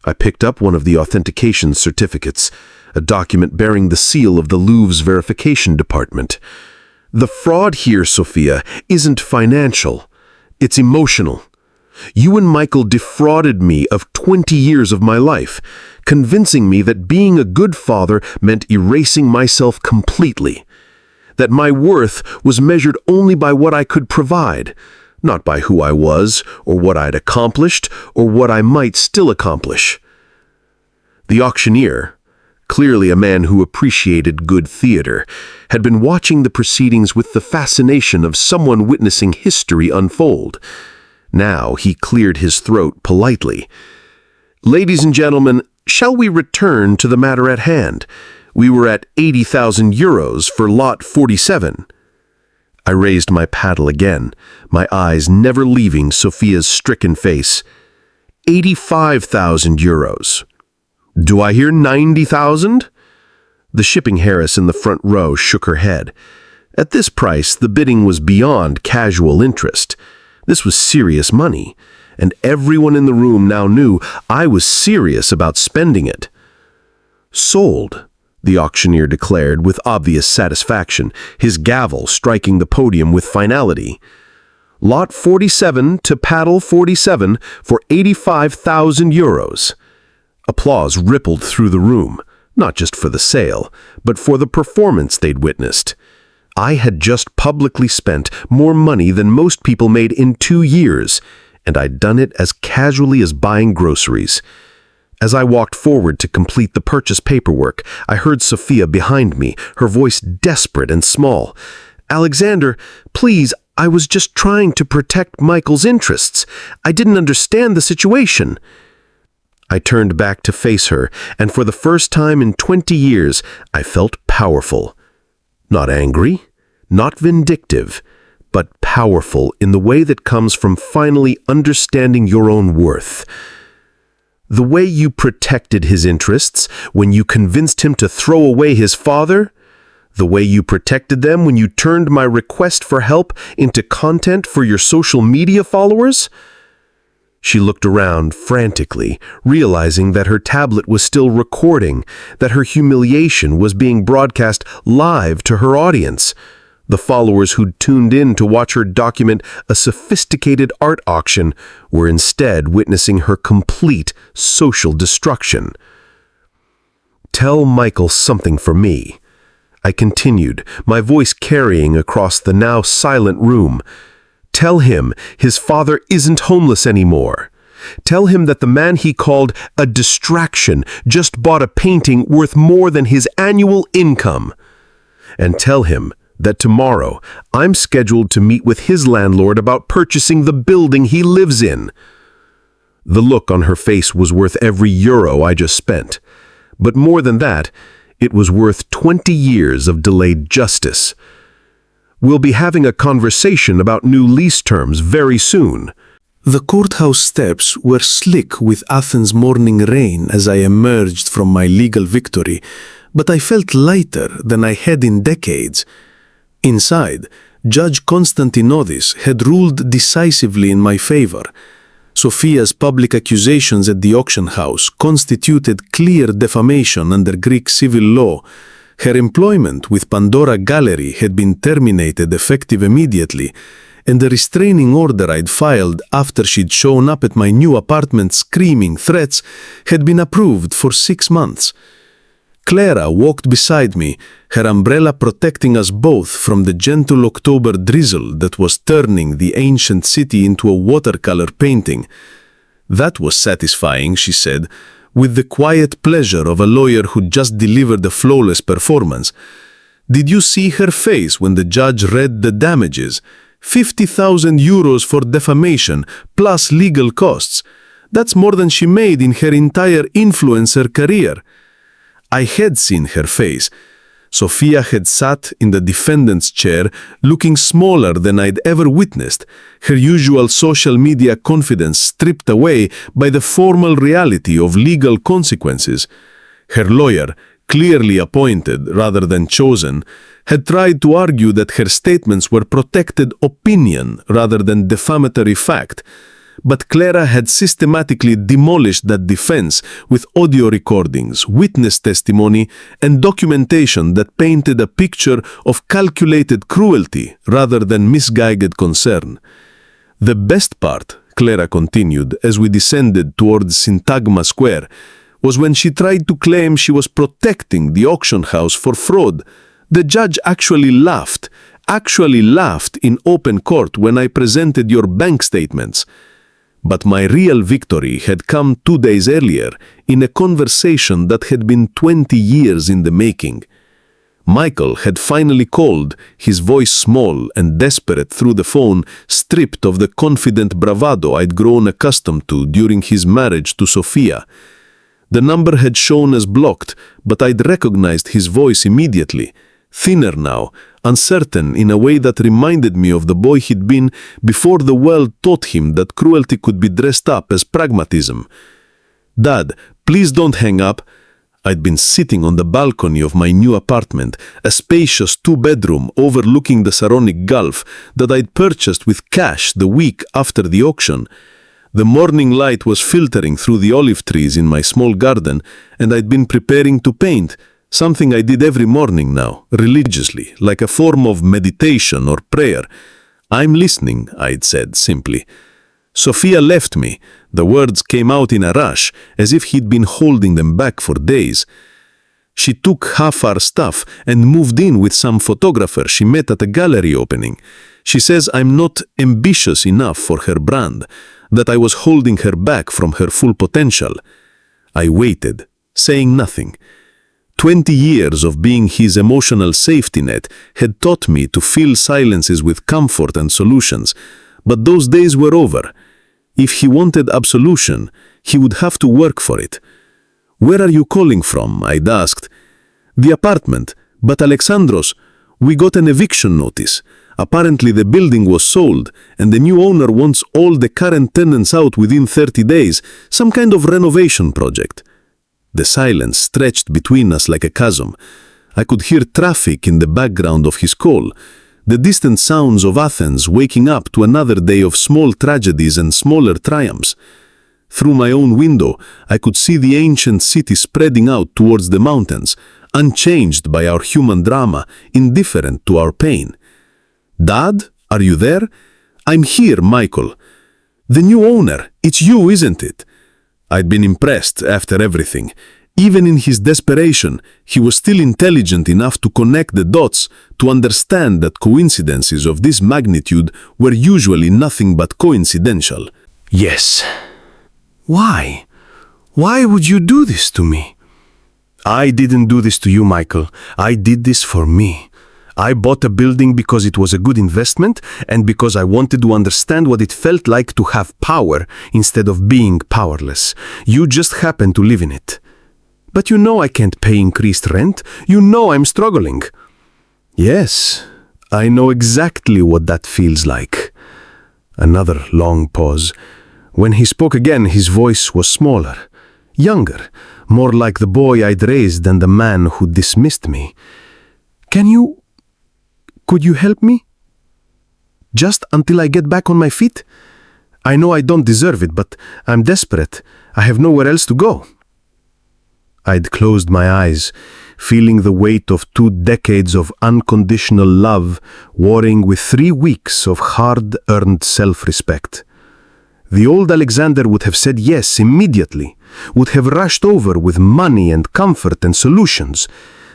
I picked up one of the authentication certificates, a document bearing the seal of the Louvre's verification department. The fraud here, Sophia, isn't financial. It's emotional. You and Michael defrauded me of 20 years of my life, convincing me that being a good father meant erasing myself completely. That my worth was measured only by what I could provide, not by who I was, or what I'd accomplished, or what I might still accomplish. The auctioneer, clearly a man who appreciated good theater, had been watching the proceedings with the fascination of someone witnessing history unfold. Now he cleared his throat politely. Ladies and gentlemen, shall we return to the matter at hand? We were at 80,000 euros for lot 47. I raised my paddle again, my eyes never leaving Sophia's stricken face. 85,000 euros. Do I hear 90,000? The shipping Harris in the front row shook her head. At this price, the bidding was beyond casual interest. This was serious money, and everyone in the room now knew I was serious about spending it. Sold, the auctioneer declared with obvious satisfaction, his gavel striking the podium with finality. Lot 47 to paddle 47 for 85,000 euros. Applause rippled through the room, not just for the sale, but for the performance they'd witnessed. I had just publicly spent more money than most people made in 2 years, and I'd done it as casually as buying groceries. As I walked forward to complete the purchase paperwork, I heard Sophia behind me, her voice desperate and small. "Alexander, please, I was just trying to protect Michael's interests. I didn't understand the situation." I turned back to face her, and for the first time in 20 years, I felt powerful. Not angry, not vindictive, but powerful in the way that comes from finally understanding your own worth. The way you protected his interests when you convinced him to throw away his father, the way you protected them when you turned my request for help into content for your social media followers. She looked around frantically, realizing that her tablet was still recording, that her humiliation was being broadcast live to her audience. The followers who'd tuned in to watch her document a sophisticated art auction were instead witnessing her complete social destruction. "Tell Michael something for me," I continued, my voice carrying across the now silent room. "Tell him his father isn't homeless anymore. Tell him that the man he called a distraction just bought a painting worth more than his annual income. And tell him that tomorrow I'm scheduled to meet with his landlord about purchasing the building he lives in." The look on her face was worth every euro I just spent. But more than that, it was worth 20 years of delayed justice. We'll be having a conversation about new lease terms very soon. The courthouse steps were slick with Athens' morning rain as I emerged from my legal victory, but I felt lighter than I had in decades. Inside, Judge Konstantinodis had ruled decisively in my favor. Sophia's public accusations at the auction house constituted clear defamation under Greek civil law. Her employment with Pandora Gallery had been terminated effective immediately, and the restraining order I'd filed after she'd shown up at my new apartment screaming threats had been approved for 6 months. Clara walked beside me, her umbrella protecting us both from the gentle October drizzle that was turning the ancient city into a watercolor painting. That was satisfying, she said, with the quiet pleasure of a lawyer who'd just delivered a flawless performance. Did you see her face when the judge read the damages? 50,000 euros for defamation, plus legal costs. That's more than she made in her entire influencer career. I had seen her face. Sophia had sat in the defendant's chair, looking smaller than I'd ever witnessed, her usual social media confidence stripped away by the formal reality of legal consequences. Her lawyer, clearly appointed rather than chosen, had tried to argue that her statements were protected opinion rather than defamatory fact. But Clara had systematically demolished that defense with audio recordings, witness testimony, and documentation that painted a picture of calculated cruelty rather than misguided concern. The best part, Clara continued as we descended towards Syntagma Square, was when she tried to claim she was protecting the auction house for fraud. The judge actually laughed in open court when I presented your bank statements. But my real victory had come 2 days earlier in a conversation that had been 20 years in the making. Michael had finally called, his voice small and desperate through the phone, stripped of the confident bravado I'd grown accustomed to during his marriage to Sophia. The number had shown as blocked, but I'd recognized his voice immediately. thinner now, uncertain in a way that reminded me of the boy he'd been before the world taught him that cruelty could be dressed up as pragmatism. "Dad, please don't hang up." I'd been sitting on the balcony of my new apartment, a spacious two-bedroom overlooking the Saronic Gulf that I'd purchased with cash the week after the auction. The morning light was filtering through the olive trees in my small garden, and I'd been preparing to paint, something I did every morning now, religiously, like a form of meditation or prayer. "I'm listening," I'd said simply. Sophia left me. The words came out in a rush, as if he'd been holding them back for days. She took half our stuff and moved in with some photographer she met at a gallery opening. She says I'm not ambitious enough for her brand, that I was holding her back from her full potential. I waited, saying nothing. 20 years of being his emotional safety net had taught me to fill silences with comfort and solutions, but those days were over. If he wanted absolution, he would have to work for it. "Where are you calling from?" I'd asked. "The apartment, but Alexandros, we got an eviction notice. Apparently the building was sold, and the new owner wants all the current tenants out within 30 days, some kind of renovation project." The silence stretched between us like a chasm. I could hear traffic in the background of his call, the distant sounds of Athens waking up to another day of small tragedies and smaller triumphs. Through my own window, I could see the ancient city spreading out towards the mountains, unchanged by our human drama, indifferent to our pain. "Dad, are you there?" "I'm here, Michael." "The new owner, it's you, isn't it?" I'd been impressed after everything. Even in his desperation, he was still intelligent enough to connect the dots, to understand that coincidences of this magnitude were usually nothing but coincidental. Yes. Why? Why would you do this to me? I didn't do this to you, Michael. I did this for me. I bought a building because it was a good investment and because I wanted to understand what it felt like to have power instead of being powerless. You just happen to live in it. But you know I can't pay increased rent. You know I'm struggling. Yes, I know exactly what that feels like. Another long pause. When he spoke again, his voice was smaller, younger, more like the boy I'd raised than the man who dismissed me. Could you help me? Just until I get back on my feet? I know I don't deserve it, but I'm desperate. I have nowhere else to go. I'd closed my eyes, feeling the weight of 2 decades of unconditional love warring with 3 weeks of hard-earned self-respect. The old Alexander would have said yes immediately, would have rushed over with money and comfort and solutions.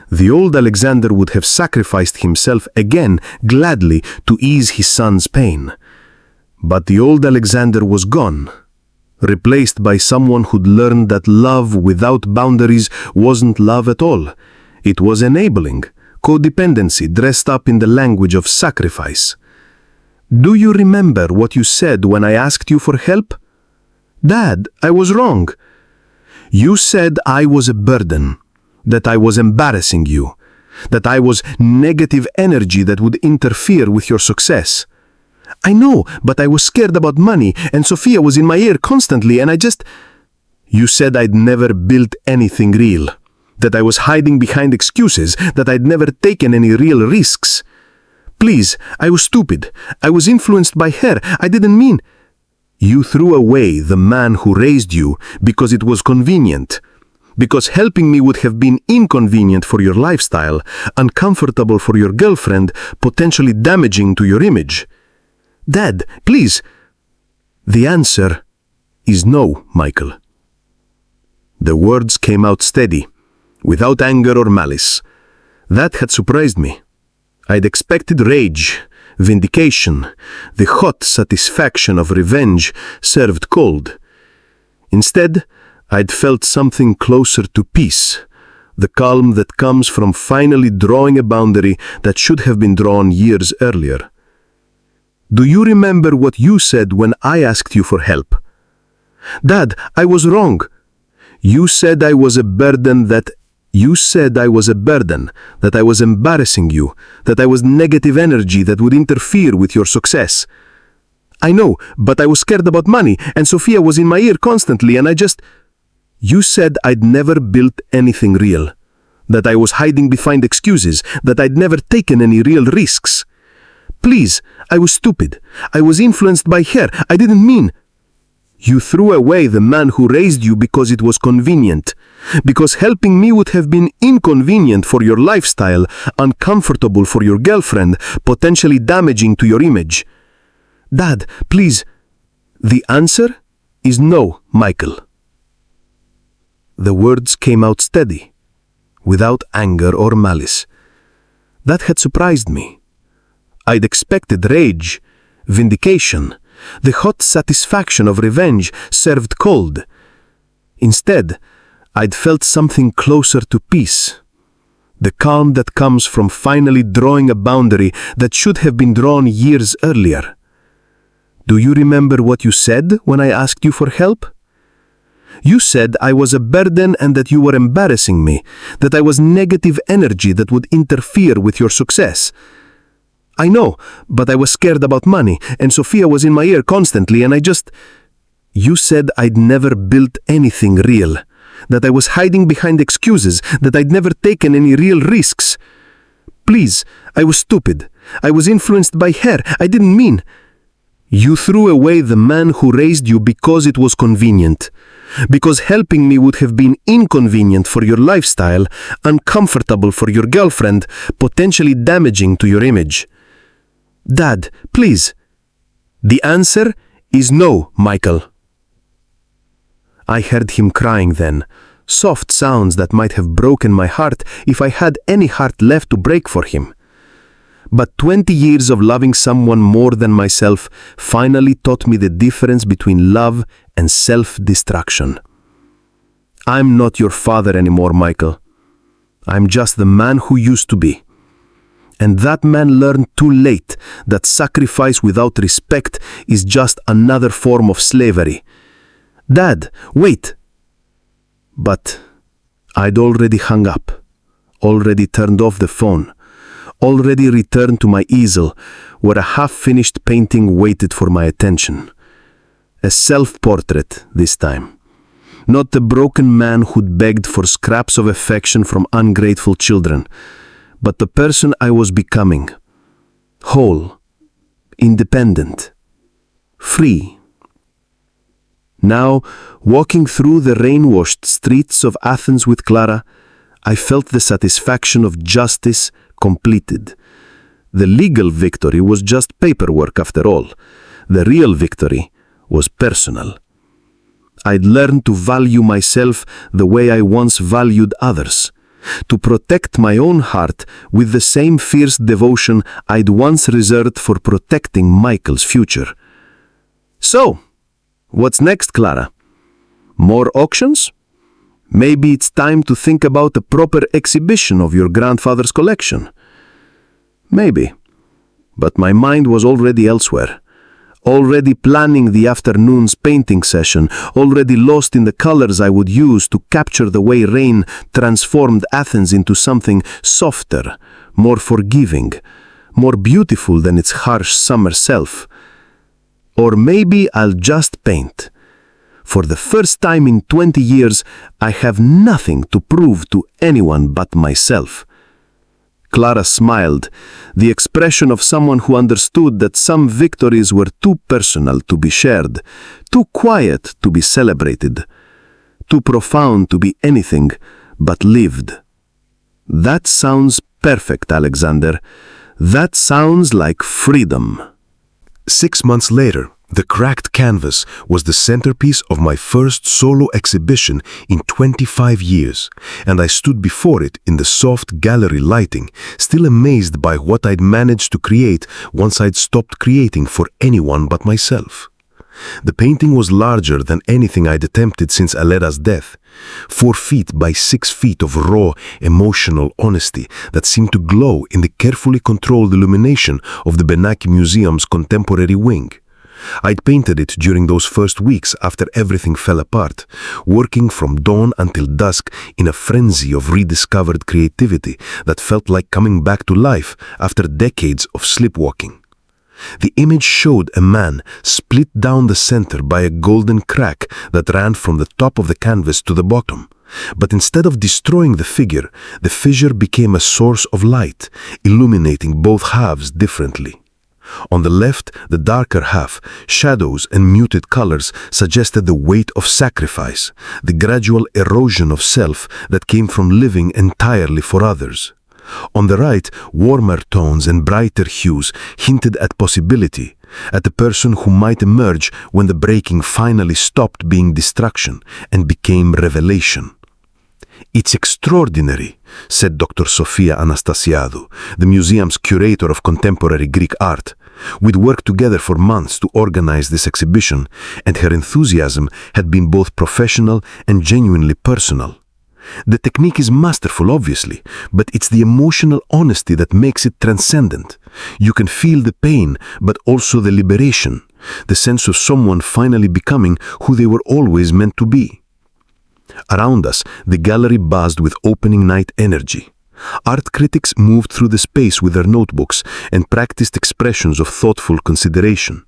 The old Alexander would have sacrificed himself again gladly to ease his son's pain. But the old Alexander was gone, replaced by someone who'd learned that love without boundaries wasn't love at all. It was enabling, codependency dressed up in the language of sacrifice. Do you remember what you said when I asked you for help? Dad, I was wrong. You said I was a burden, that I was embarrassing you, that I was negative energy that would interfere with your success. I know, but I was scared about money, and Sophia was in my ear constantly, and You said I'd never built anything real, that I was hiding behind excuses, that I'd never taken any real risks. Please, I was stupid. I was influenced by her. I didn't mean... You threw away the man who raised you because it was convenient. Because helping me would have been inconvenient for your lifestyle, uncomfortable for your girlfriend, potentially damaging to your image. Dad, please. The answer is no, Michael. The words came out steady, without anger or malice. That had surprised me. I'd expected rage, vindication, the hot satisfaction of revenge served cold. Instead, I'd felt something closer to peace, the calm that comes from finally drawing a boundary that should have been drawn years earlier. Do you remember what you said when I asked you for help? Dad, I was wrong. You said I was a burden that You said I was a burden, that I was embarrassing you, that I was negative energy that would interfere with your success. I know, but I was scared about money, and Sophia was in my ear constantly, and I just... You said I'd never built anything real, that I was hiding behind excuses, that I'd never taken any real risks. Please, I was stupid. I was influenced by her. I didn't mean... You threw away the man who raised you because it was convenient. Because helping me would have been inconvenient for your lifestyle, uncomfortable for your girlfriend, potentially damaging to your image. Dad, please. The answer is no, Michael. The words came out steady, without anger or malice. That had surprised me. I'd expected rage, vindication, the hot satisfaction of revenge served cold. Instead, I'd felt something closer to peace. The calm that comes from finally drawing a boundary that should have been drawn years earlier. Do you remember what you said when I asked you for help? You said I was a burden and that you were embarrassing me, that I was negative energy that would interfere with your success. I know, but I was scared about money, and Sophia was in my ear constantly, and I just... You said I'd never built anything real, that I was hiding behind excuses, that I'd never taken any real risks. Please, I was stupid. I was influenced by her. I didn't mean... You threw away the man who raised you because it was convenient. Because helping me would have been inconvenient for your lifestyle, uncomfortable for your girlfriend, potentially damaging to your image. Dad, please. The answer is no, Michael. I heard him crying then, soft sounds that might have broken my heart if I had any heart left to break for him. But 20 years of loving someone more than myself finally taught me the difference between love and self-destruction. I'm not your father anymore, Michael. I'm just the man who used to be. And that man learned too late that sacrifice without respect is just another form of slavery. Dad, wait! But I'd already hung up, already turned off the phone, already returned to my easel, where a half-finished painting waited for my attention. A self-portrait this time. Not the broken man who'd begged for scraps of affection from ungrateful children, but the person I was becoming. Whole, independent, free. Now, walking through the rain-washed streets of Athens with Clara, I felt the satisfaction of justice completed. The legal victory was just paperwork after all. The real victory was personal. I'd learned to value myself the way I once valued others, to protect my own heart with the same fierce devotion I'd once reserved for protecting Michael's future. So, what's next, Clara? More auctions? Maybe it's time to think about a proper exhibition of your grandfather's collection. Maybe. But my mind was already elsewhere. Already planning the afternoon's painting session, already lost in the colors I would use to capture the way rain transformed Athens into something softer, more forgiving, more beautiful than its harsh summer self. Or maybe I'll just paint. For the first time in 20 years, I have nothing to prove to anyone but myself. Clara smiled, the expression of someone who understood that some victories were too personal to be shared, too quiet to be celebrated, too profound to be anything but lived. That sounds perfect, Alexander. That sounds like freedom. 6 months later, the cracked canvas was the centerpiece of my first solo exhibition in 25 years, and I stood before it in the soft gallery lighting, still amazed by what I'd managed to create once I'd stopped creating for anyone but myself. The painting was larger than anything I'd attempted since Alera's death, 4 feet by 6 feet of raw, emotional honesty that seemed to glow in the carefully controlled illumination of the Benaki Museum's contemporary wing. I'd painted it during those first weeks after everything fell apart, working from dawn until dusk in a frenzy of rediscovered creativity that felt like coming back to life after decades of sleepwalking. The image showed a man split down the center by a golden crack that ran from the top of the canvas to the bottom. But instead of destroying the figure, the fissure became a source of light, illuminating both halves differently. On the left, the darker half, shadows and muted colors suggested the weight of sacrifice, the gradual erosion of self that came from living entirely for others. On the right, warmer tones and brighter hues hinted at possibility, at the person who might emerge when the breaking finally stopped being destruction and became revelation. "It's extraordinary," said Dr. Sofia Anastasiadou, the museum's curator of contemporary Greek art. We'd worked together for months to organize this exhibition, and her enthusiasm had been both professional and genuinely personal. The technique is masterful, obviously, but it's the emotional honesty that makes it transcendent. You can feel the pain, but also the liberation, the sense of someone finally becoming who they were always meant to be. Around us, the gallery buzzed with opening night energy. Art critics moved through the space with their notebooks and practiced expressions of thoughtful consideration.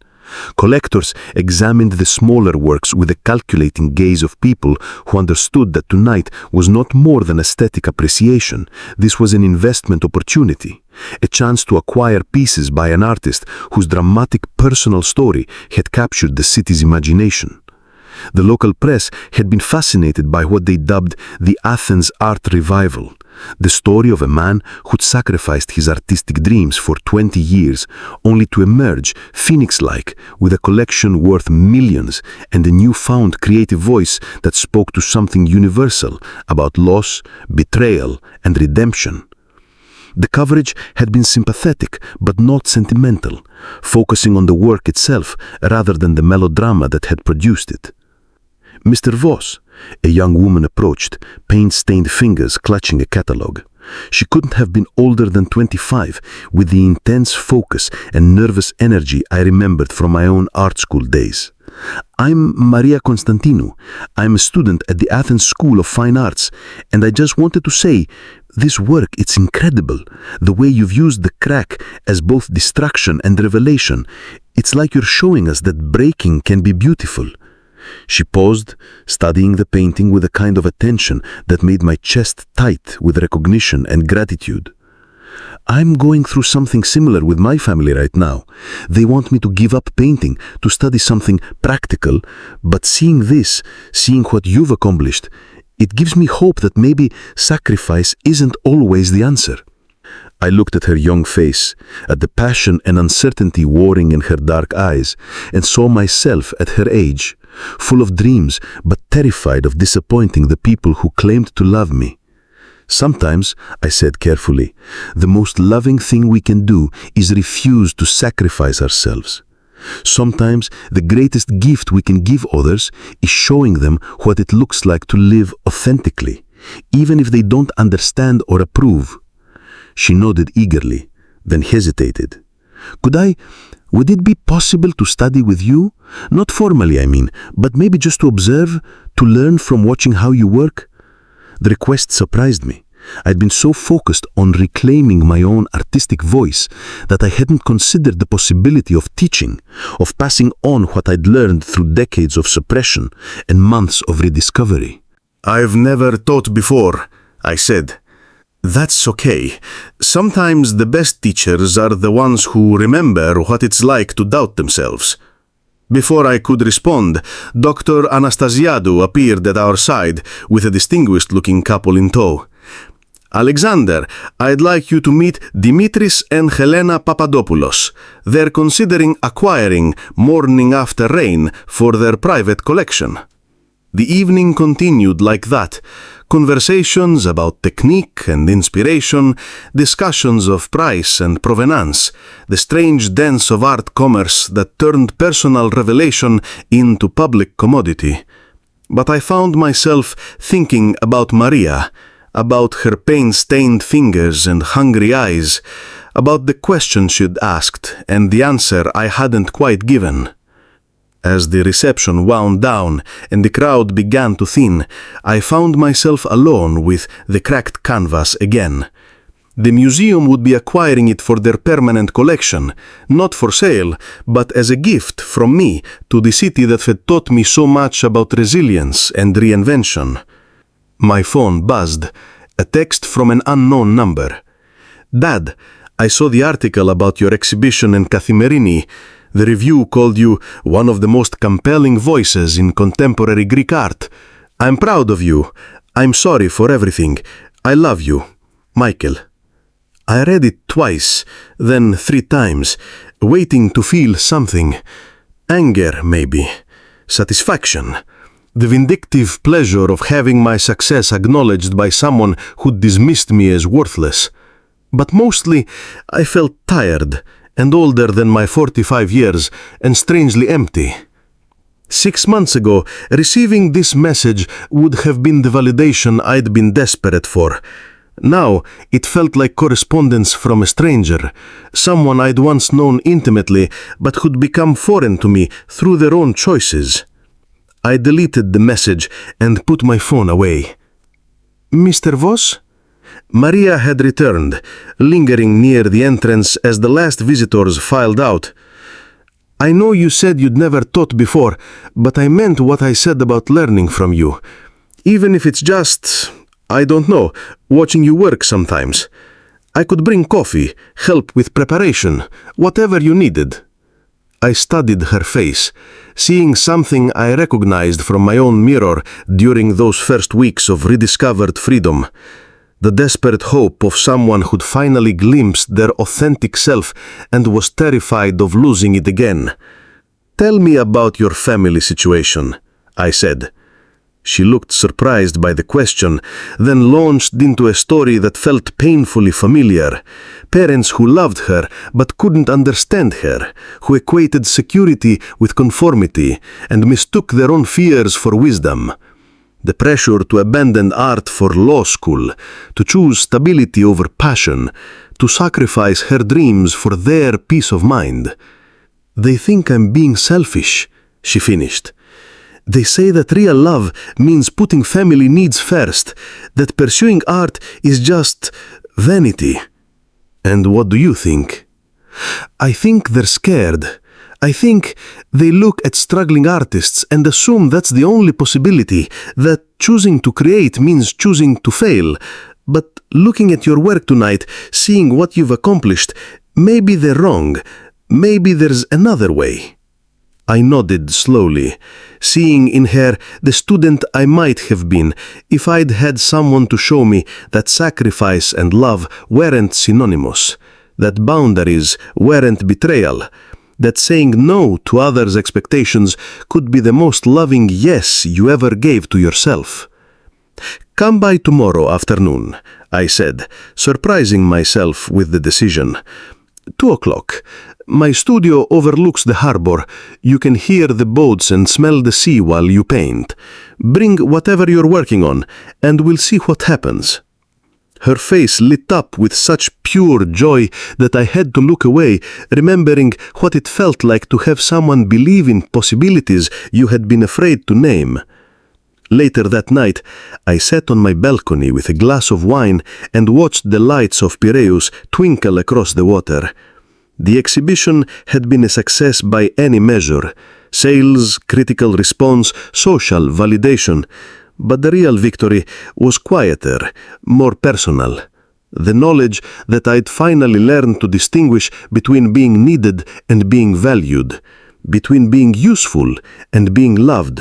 Collectors examined the smaller works with the calculating gaze of people who understood that tonight was not more than aesthetic appreciation. This was an investment opportunity, a chance to acquire pieces by an artist whose dramatic personal story had captured the city's imagination. The local press had been fascinated by what they dubbed the Athens art revival, the story of a man who'd sacrificed his artistic dreams for 20 years only to emerge, phoenix-like, with a collection worth millions and a newfound creative voice that spoke to something universal about loss, betrayal, and redemption. The coverage had been sympathetic but not sentimental, focusing on the work itself rather than the melodrama that had produced it. "Mr. Voss," a young woman approached, paint-stained fingers clutching a catalogue. She couldn't have been older than 25, with the intense focus and nervous energy I remembered from my own art school days. "I'm Maria Constantinou. I'm a student at the Athens School of Fine Arts, and I just wanted to say, this work, it's incredible. The way you've used the crack as both distraction and revelation. It's like you're showing us that breaking can be beautiful." She paused, studying the painting with a kind of attention that made my chest tight with recognition and gratitude. "I'm going through something similar with my family right now. They want me to give up painting, to study something practical, but seeing this, seeing what you've accomplished, it gives me hope that maybe sacrifice isn't always the answer." I looked at her young face, at the passion and uncertainty warring in her dark eyes, and saw myself at her age, full of dreams but terrified of disappointing the people who claimed to love me. "Sometimes," I said carefully, "the most loving thing we can do is refuse to sacrifice ourselves. Sometimes the greatest gift we can give others is showing them what it looks like to live authentically, even if they don't understand or approve." She nodded eagerly, then hesitated. Would it be possible to study with you? Not formally, I mean, but maybe just to observe, to learn from watching how you work?" The request surprised me. I'd been so focused on reclaiming my own artistic voice that I hadn't considered the possibility of teaching, of passing on what I'd learned through decades of suppression and months of rediscovery. "I've never taught before," I said. "That's okay. Sometimes the best teachers are the ones who remember what it's like to doubt themselves." Before I could respond, Dr. Anastasiadou appeared at our side with a distinguished-looking couple in tow. "Alexander, I'd like you to meet Dimitris and Helena Papadopoulos. They're considering acquiring Morning After Rain for their private collection." The evening continued like that. Conversations about technique and inspiration, discussions of price and provenance, the strange dance of art commerce that turned personal revelation into public commodity. But I found myself thinking about Maria, about her pain-stained fingers and hungry eyes, about the question she'd asked and the answer I hadn't quite given. As the reception wound down and the crowd began to thin, I found myself alone with the cracked canvas again. The museum would be acquiring it for their permanent collection, not for sale, but as a gift from me to the city that had taught me so much about resilience and reinvention. My phone buzzed, a text from an unknown number. "Dad, I saw the article about your exhibition in Kathimerini. The review called you one of the most compelling voices in contemporary Greek art. I'm proud of you. I'm sorry for everything. I love you. Michael." I read it twice, then 3 times, waiting to feel something. Anger, maybe. Satisfaction. The vindictive pleasure of having my success acknowledged by someone who dismissed me as worthless. But mostly, I felt tired and older than my 45 years and strangely empty. 6 months ago, receiving this message would have been the validation I'd been desperate for. Now, it felt like correspondence from a stranger, someone I'd once known intimately but who'd become foreign to me through their own choices. I deleted the message and put my phone away. "Mr. Voss?" Maria had returned, lingering near the entrance as the last visitors filed out. "I know you said you'd never taught before, but I meant what I said about learning from you. Even if it's just, I don't know, watching you work sometimes. I could bring coffee, help with preparation, whatever you needed." I studied her face, seeing something I recognized from my own mirror during those first weeks of rediscovered freedom. The desperate hope of someone who'd finally glimpsed their authentic self and was terrified of losing it again. "Tell me about your family situation," I said. She looked surprised by the question, then launched into a story that felt painfully familiar. Parents who loved her but couldn't understand her, who equated security with conformity and mistook their own fears for wisdom. The pressure to abandon art for law school, to choose stability over passion, to sacrifice her dreams for their peace of mind. "They think I'm being selfish," she finished. "They say that real love means putting family needs first, that pursuing art is just vanity." "And what do you think?" "I think they're scared. I think they look at struggling artists and assume that's the only possibility, that choosing to create means choosing to fail. But looking at your work tonight, seeing what you've accomplished, maybe they're wrong. Maybe there's another way." I nodded slowly, seeing in her the student I might have been if I'd had someone to show me that sacrifice and love weren't synonymous, that boundaries weren't betrayal, that saying no to others' expectations could be the most loving yes you ever gave to yourself. "Come by tomorrow afternoon," I said, surprising myself with the decision. 2 o'clock. My studio overlooks the harbor. You can hear the boats and smell the sea while you paint. Bring whatever you're working on, and we'll see what happens." Her face lit up with such pure joy that I had to look away, remembering what it felt like to have someone believe in possibilities you had been afraid to name. Later that night, I sat on my balcony with a glass of wine and watched the lights of Piraeus twinkle across the water. The exhibition had been a success by any measure: sales, critical response, social validation. But the real victory was quieter, more personal. The knowledge that I'd finally learned to distinguish between being needed and being valued, between being useful and being loved.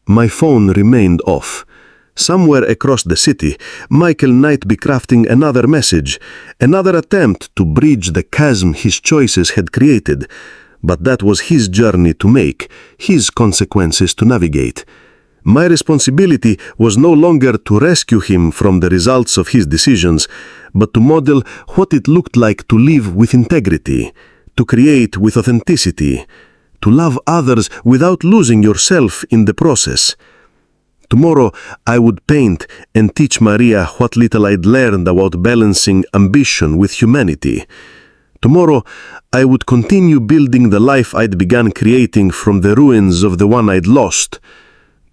My phone remained off. Somewhere across the city, Michael might be crafting another message, another attempt to bridge the chasm his choices had created. But that was his journey to make, his consequences to navigate. My responsibility was no longer to rescue him from the results of his decisions, but to model what it looked like to live with integrity, to create with authenticity, to love others without losing yourself in the process. Tomorrow I would paint and teach Maria what little I'd learned about balancing ambition with humanity, Tomorrow, I would continue building the life I'd begun creating from the ruins of the one I'd lost.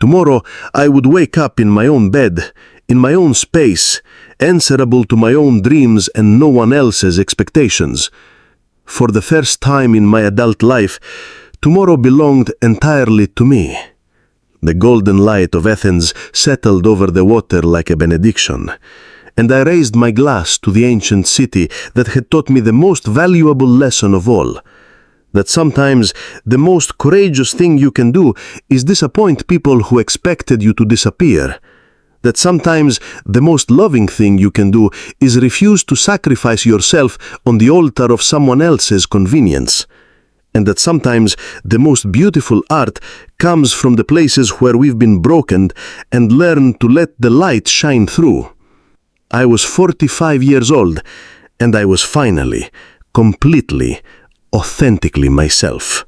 Tomorrow, I would wake up in my own bed, in my own space, answerable to my own dreams and no one else's expectations. For the first time in my adult life, tomorrow belonged entirely to me. The golden light of Athens settled over the water like a benediction, and I raised my glass to the ancient city that had taught me the most valuable lesson of all, that sometimes the most courageous thing you can do is disappoint people who expected you to disappear, that sometimes the most loving thing you can do is refuse to sacrifice yourself on the altar of someone else's convenience, and that sometimes the most beautiful art comes from the places where we've been broken and learn to let the light shine through. I was 45 years old, and I was finally, completely, authentically myself.